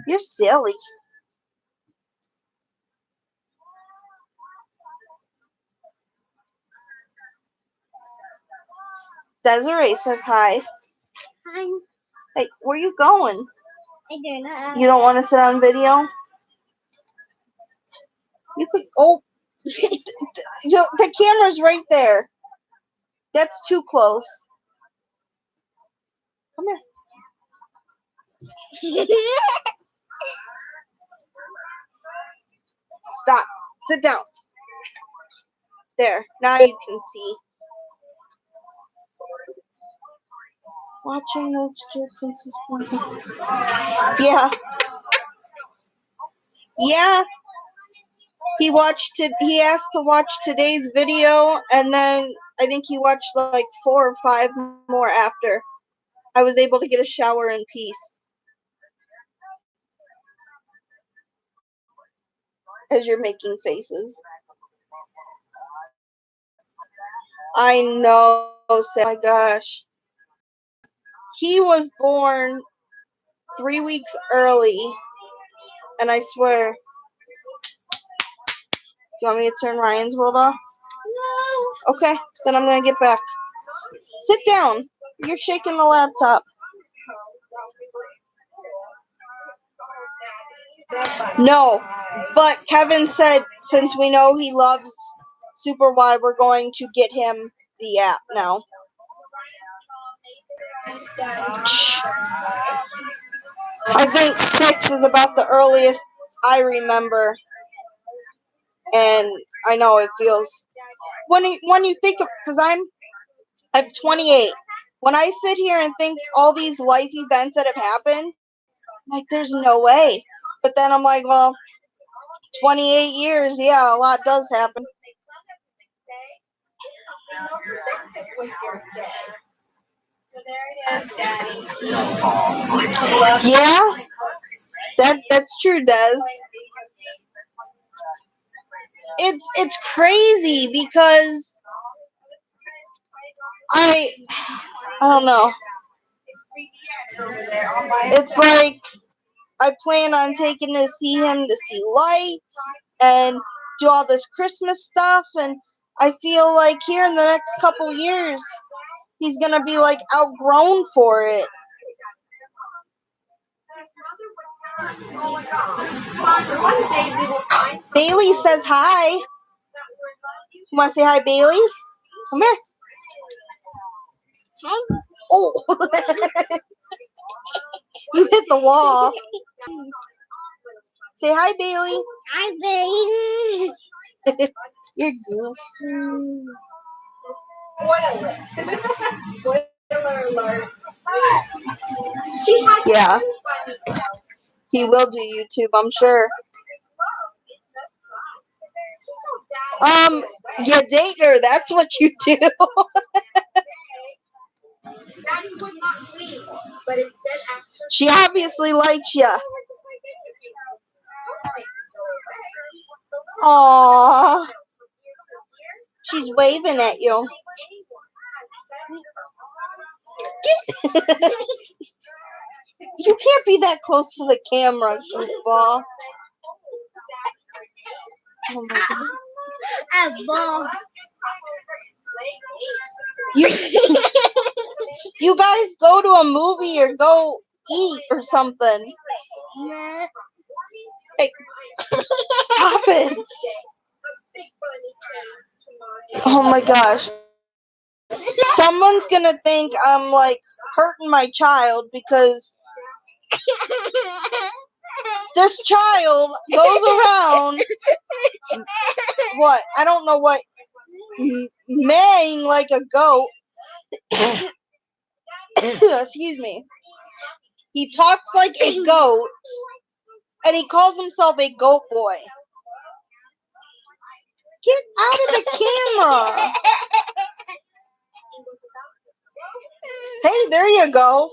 You're silly. Desiree says hi. Hi. Hey, where you going? I do not. You don't want to sit on video? You could. Oh, the camera's right there. That's too close. Come here. Stop. Sit down. There. Now you can see. Watching no Princess Point. Yeah. Yeah. He asked to watch today's video, and then I think he watched like 4 or 5 more after. I was able to get a shower in peace. As you're making faces. I know, Sam. Oh my gosh. He was born 3 weeks early, and I swear. You want me to turn Ryan's world off? No. Okay, then I'm gonna get back. Sit down. You're shaking the laptop. No, but Kevin said since we know he loves Super Wide, we're going to get him the app now. I think 6 is about the earliest I remember, and I know it feels when you think of, because I'm 28. When I sit here and think all these life events that have happened, I'm like, there's no way. But then I'm like, well, 28 years, yeah, a lot does happen. Yeah, that's true, Des. It's crazy because I don't know. It's like I plan on taking to see him to see lights and do all this Christmas stuff, and I feel like here in the next couple years he's gonna be like outgrown for it. Bailey says hi. You wanna say hi, Bailey? Come here. Oh, you hit the wall. Say hi, Bailey. Hi, baby. You're goofy. Spoiler alert. Yeah, he will do YouTube, I'm sure. You date her, that's what you do. She obviously likes ya. Aww. She's waving at you. You can't be that close to the camera, goofball. Oh my god. You guys go to a movie or go eat or something. Hey, stop it. Oh my gosh. Someone's gonna think I'm like hurting my child because this child goes around what? I don't know what, maying like a goat. Excuse me. He talks like a goat and he calls himself a goat boy. Get out of the camera. Hey, there you go.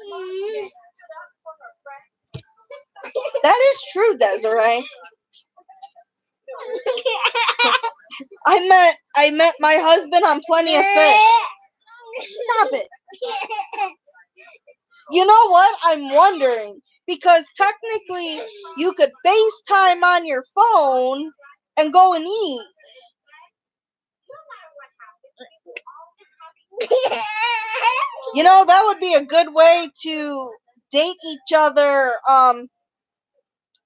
That is true, Desiree. I met my husband on Plenty of Fish. Stop it. You know what? I'm wondering because technically you could FaceTime on your phone and go and eat. You know, that would be a good way to date each other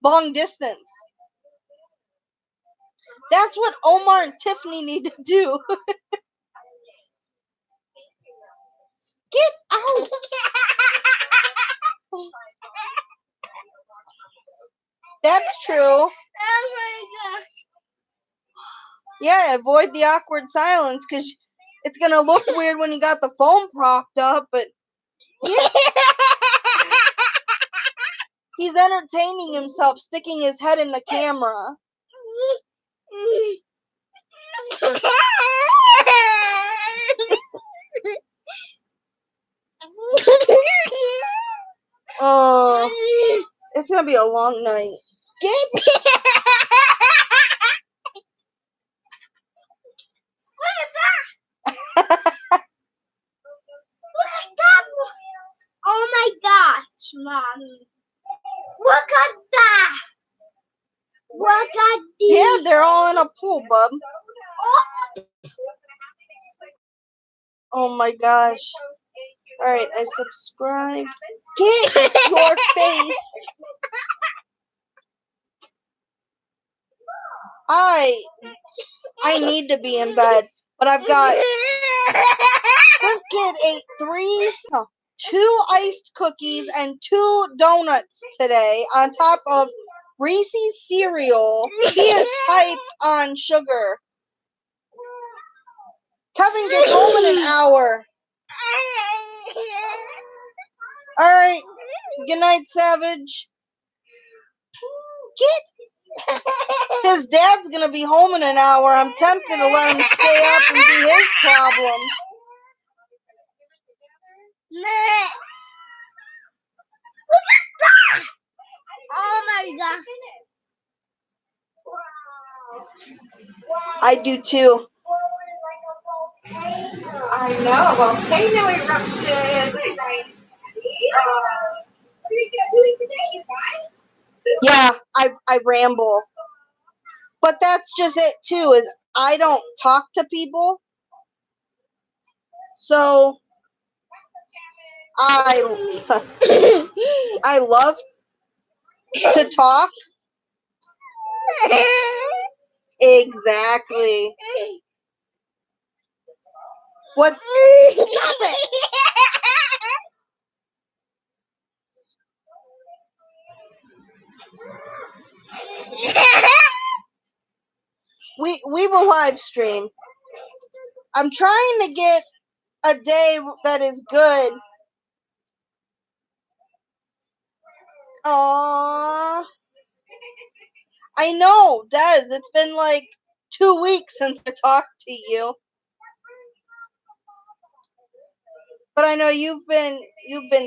long distance. That's what Omar and Tiffany need to do. Get out! That's true. Oh my gosh. Yeah, avoid the awkward silence because it's gonna look weird when you got the phone propped up, but he's entertaining himself, sticking his head in the camera. Oh, it's gonna be a long night. Get my gosh, Mommy. Look at that. Look at these. Yeah, they're all in a pool, bub. Oh my gosh. Alright, I subscribed. Get your face. I need to be in bed, but I've got this kid ate two iced cookies and 2 donuts today on top of Reese's cereal. He is hyped on sugar. Kevin gets home in an hour. Alright, good night, Savage. Get. His dad's gonna be home in an hour. I'm tempted to let him stay up and be his problem. Oh my god. I do too. I know. Volcano eruption. What are we doing today, you guys? Yeah, I ramble. But that's just it too, is I don't talk to people. So I love to talk. Exactly. What? Stop it. We will live stream. I'm trying to get a day that is good. Aww. I know, Des. It's been like 2 weeks since I talked to you. But I know you've been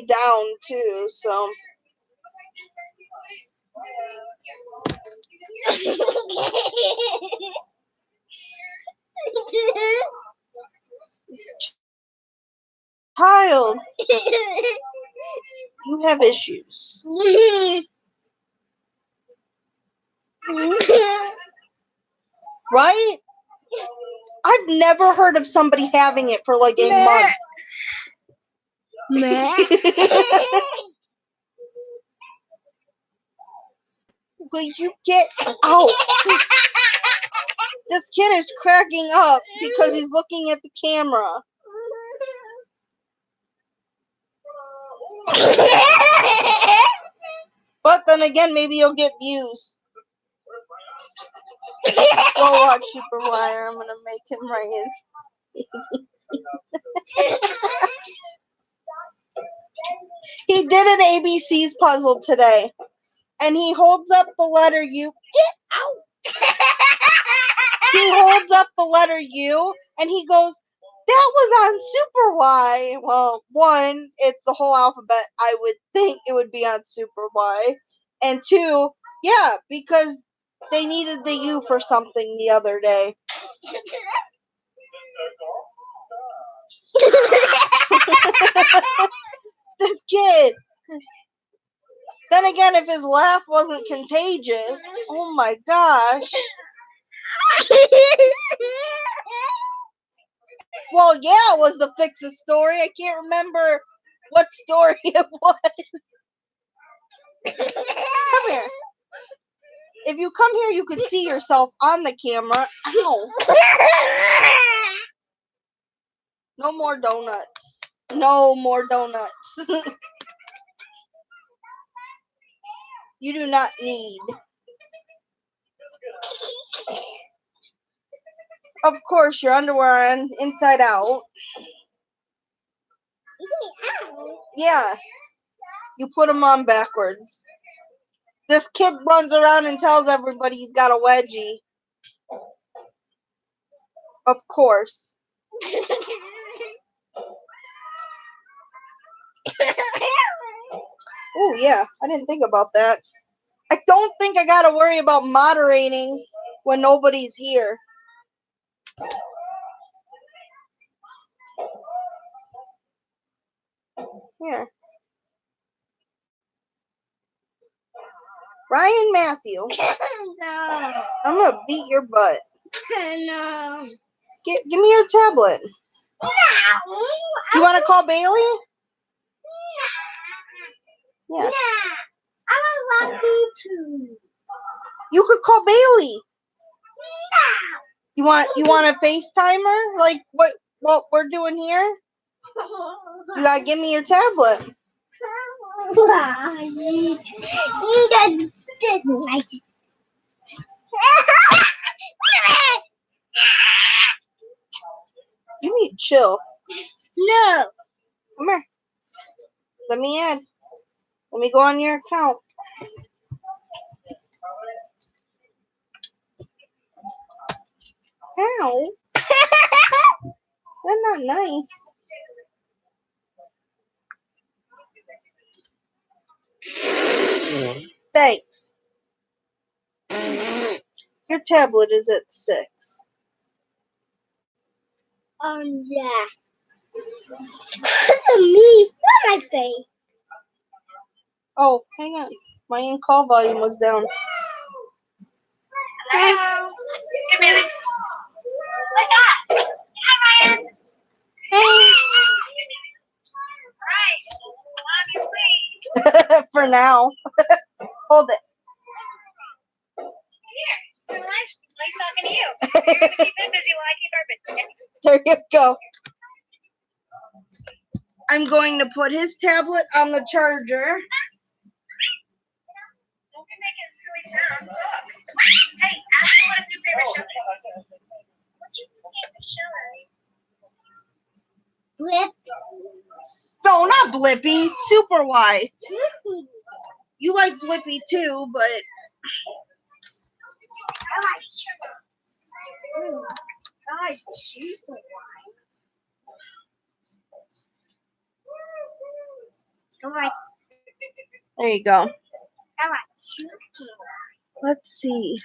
down too, so. Child, you have issues. Right? I've never heard of somebody having it for like a month. Will you get out? This kid is cracking up because he's looking at the camera. But then again, maybe you'll get views. Go watch Superwire. I'm gonna make him write his. He did an ABC's puzzle today, and he holds up the letter U. Get out! He holds up the letter U, and he goes, "That was on Super Y." Well, one, it's the whole alphabet. I would think it would be on Super Y, and two, yeah, because they needed the U for something the other day. This kid. Then again, if his laugh wasn't contagious, oh my gosh. Well, yeah, it was the Fix-It story. I can't remember what story it was. Come here. If you come here, you could see yourself on the camera. Ow. No more donuts. No more donuts. You do not need. Of course, your underwear on inside out. Yeah. You put them on backwards. This kid runs around and tells everybody he's got a wedgie. Of course. Oh, yeah. I didn't think about that. I don't think I gotta worry about moderating when nobody's here. Here. Ryan Matthew. No. I'm gonna beat your butt. No. Give me your tablet. No. You want to call Bailey? Yeah. I don't want you to. You could call Bailey. No. You want to FaceTime her? Like what we're doing here? You gotta give me your tablet. You need to chill. No. Come here. Let me in. Let me go on your account. Ow. That's not nice. Thanks. Your tablet is at 6. Yeah. Me. Not my face. Oh, hang on. My in-call volume was down. Hello. Hey, Bailey. What's that? Hi, Ryan. Hey. Right. For now. Hold it. Here. So nice talking to you. You're going to keep it busy while I keep our busy. There you go. I'm going to put his tablet on the charger. Don't be making silly sounds. Talk. Hey, ask me what his new favorite show is. What's your favorite show? Blip. No, not Blippy. Super Why. You like Blippy too, but there you go. Let's see.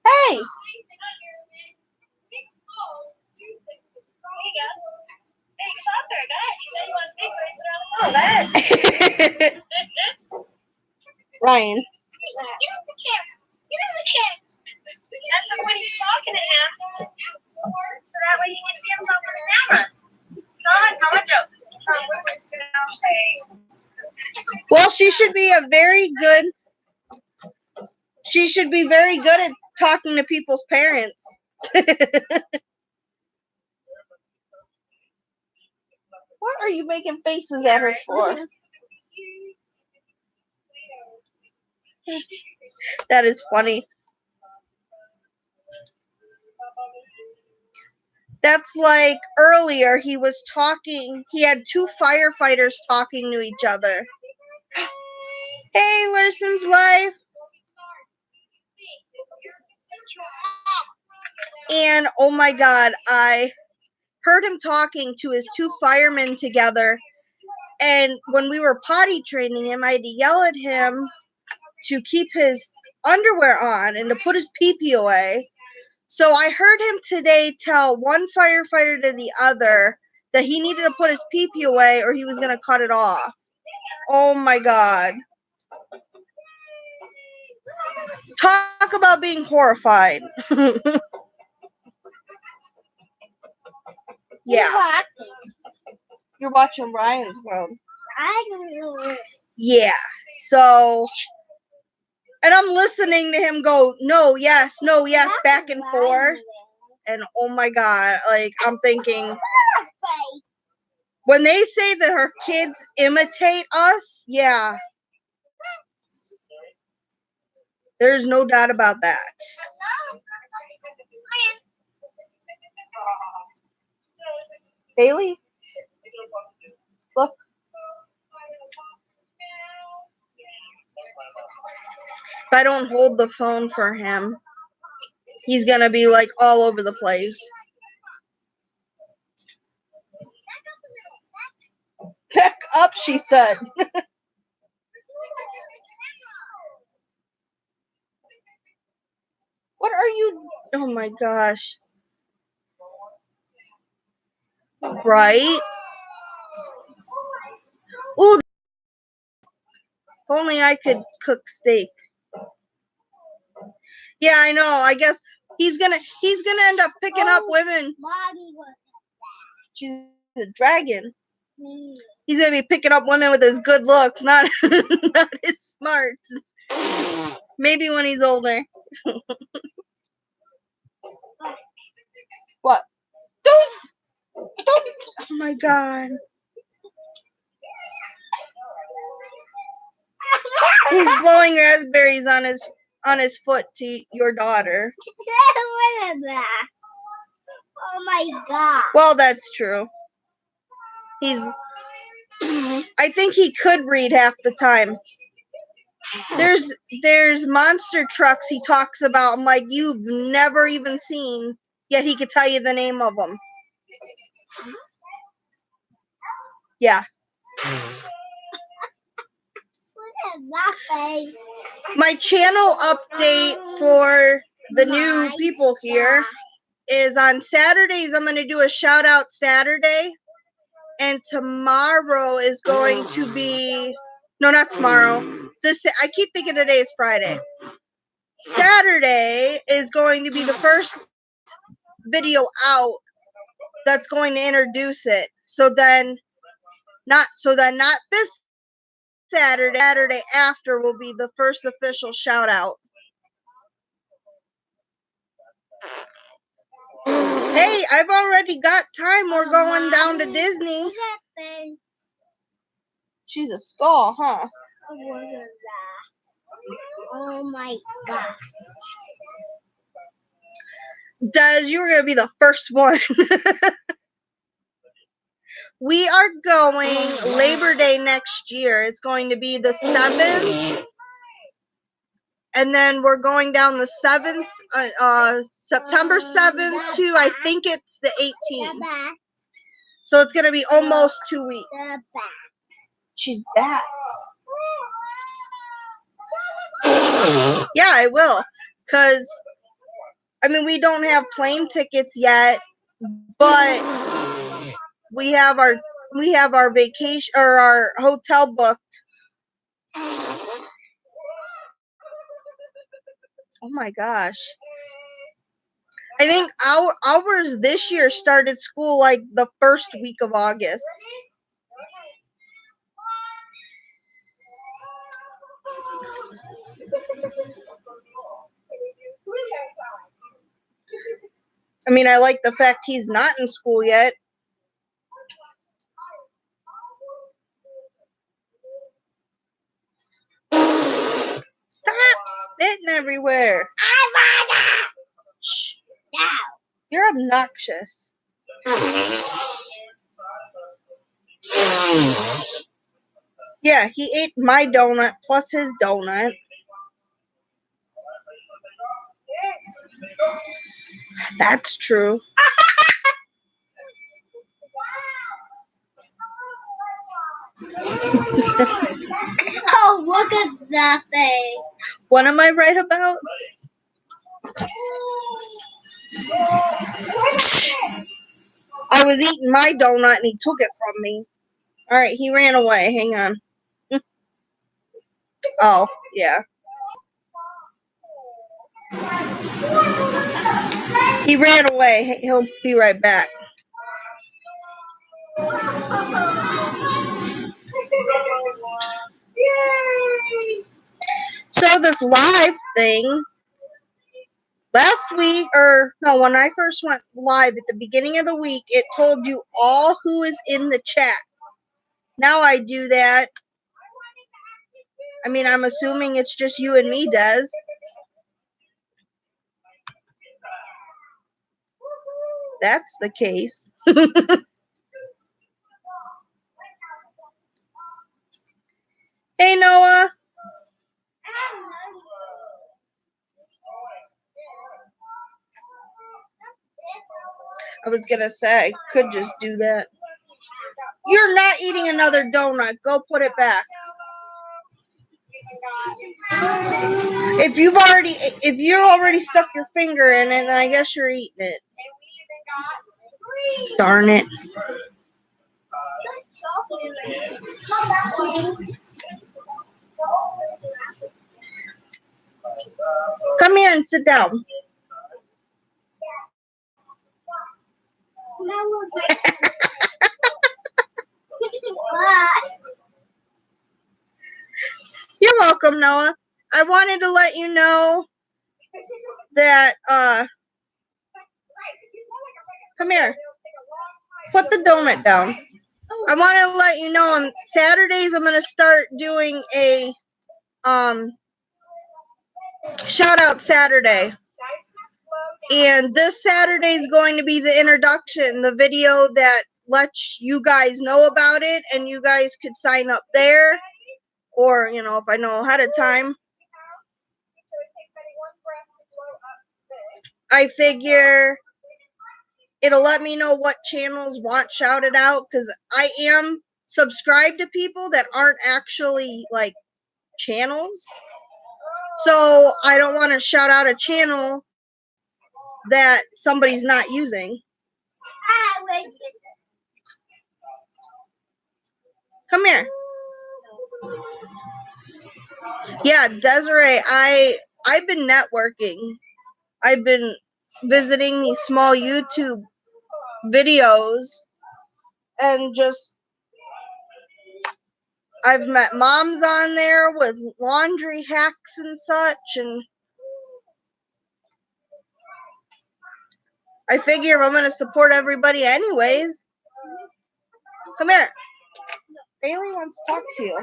Hey! Hey, you talked to her, guy. You said you want to speak, so you put her on the phone. Ryan. Get on the camera. Get on the camera. That's the point you're talking to him. So that way you can see him talking to the camera. Tell a joke. What's this girl saying? Well, she should be very good at talking to people's parents. What are you making faces at her for? That is funny. That's like earlier he was talking. He had 2 firefighters talking to each other. Hey, Larson's wife. And oh my God, I heard him talking to his 2 firemen together. And when we were potty training him, I had to yell at him to keep his underwear on and to put his pee-pee away. So I heard him today tell one firefighter to the other that he needed to put his pee-pee away or he was going to cut it off. Oh my God. Talk about being horrified. Yeah. You're watching Ryan's World. I don't know. Yeah. So, and I'm listening to him go, no, yes, back and forth. And oh my God, like I'm thinking, when they say that her kids imitate us, yeah. There's no doubt about that. Bailey? Look. If I don't hold the phone for him, he's gonna be like all over the place. Back up, she said. What are you? Oh my gosh. Right? Ooh, if only I could cook steak. Yeah, I know. I guess he's gonna end up picking up women. She's a dragon. He's gonna be picking up women with his good looks, not not his smarts. Maybe when he's older. What? Don't! Oh my god. He's blowing raspberries on his foot to your daughter. Oh my god. Well, that's true. I think he could read half the time. There's monster trucks he talks about. I'm like, you've never even seen, yet he could tell you the name of them. Yeah. My channel update for the new people here is on Saturdays. I'm going to do a shout out Saturday, and tomorrow is going to be not tomorrow. I keep thinking today is Friday. Saturday is going to be the first video out that's going to introduce it. So then not this Saturday after will be the first official shout out. Hey, I've already got time. We're going down to Disney. She's a skull, huh? Oh my god. Des, you were going to be the first one. We are going Labor Day next year. It's going to be the 7th. And then we're going down the 7th, September 7th to, I think it's the 18th. So it's going to be almost 2 weeks. She's bats. Yeah, I will. Because, I mean, we don't have plane tickets yet, but we have our vacation or our hotel booked. Oh my gosh. I think ours this year started school like the first week of August. I mean, I like the fact he's not in school yet. Stop spitting everywhere. Shh. No. You're obnoxious. Yeah, he ate my donut plus his donut. That's true. Oh, look at that thing. What am I right about? I was eating my donut and he took it from me. Alright, he ran away. Hang on. Oh, yeah. He ran away. He'll be right back. So this live thing, last week, when I first went live at the beginning of the week, it told you all who is in the chat. Now I do that. I mean, I'm assuming it's just you and me, Des. That's the case. Hey, Noah. I was going to say, I could just do that. You're not eating another donut. Go put it back. If you already stuck your finger in it, then I guess you're eating it. Darn it. Come here and sit down. You're welcome, Noah. I wanted to let you know that, come here. Put the donut down. I want to let you know on Saturdays I'm going to start doing a, shout out Saturday. And this Saturday is going to be the introduction, the video that lets you guys know about it, and you guys could sign up there, or, you know, if I know ahead of time. I figure it'll let me know what channels want shouted out, because I am subscribed to people that aren't actually, like, channels. So I don't want to shout out a channel that somebody's not using. Come here. Yeah, Desiree, I've been networking. I've been visiting these small YouTube videos and just I've met moms on there with laundry hacks and such, and I figure if I'm going to support everybody anyways. Come here. Bailey wants to talk to you.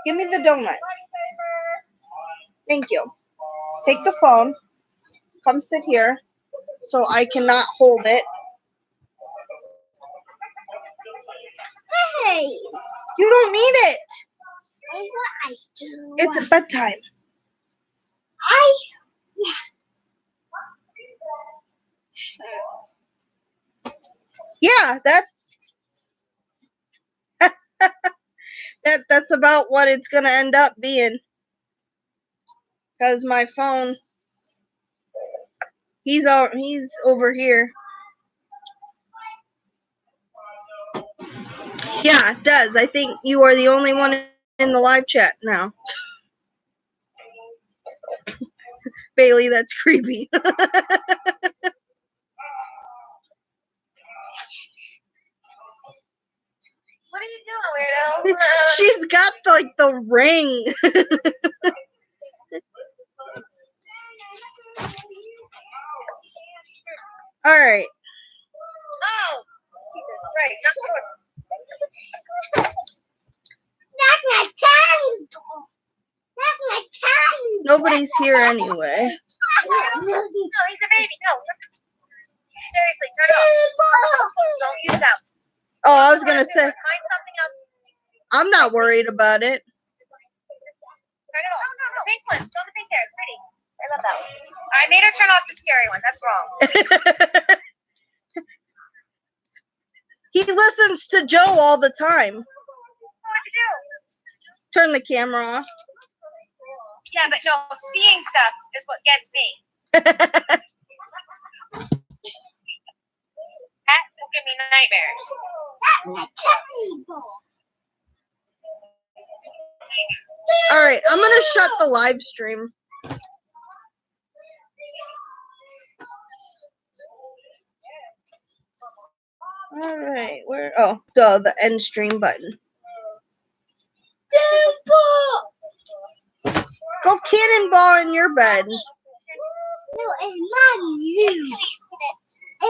Give me the donut. Thank you. Take the phone. Come sit here so I cannot hold it. Hey, You don't need it. I do. It's bedtime. Yeah, that's about what it's gonna end up being. Cause my phone, he's over here. Yeah, it does. I think you are the only one in the live chat now. Bailey, that's creepy. What are you doing, weirdo? She's got like the ring. All right. Oh, Jesus Christ. That's my tiny dog. That's my tiny dog. Nobody's here anyway. No, he's a baby. No. Seriously, turn it off. Don't use that. Oh, I was gonna say, Find something else. I'm not worried about it. Turn it off. The pink one. Show the pink hair. It's pretty. I love that one. I made her turn off the scary one. That's wrong. He listens to Joe all the time. What'd you do? Turn the camera off. Yeah, but no, seeing stuff is what gets me. That will give me nightmares. That's my tiny dog. All right, I'm gonna shut the live stream. All right, where? Oh, the end stream button. Go cannonball in your bed. No, it's not you.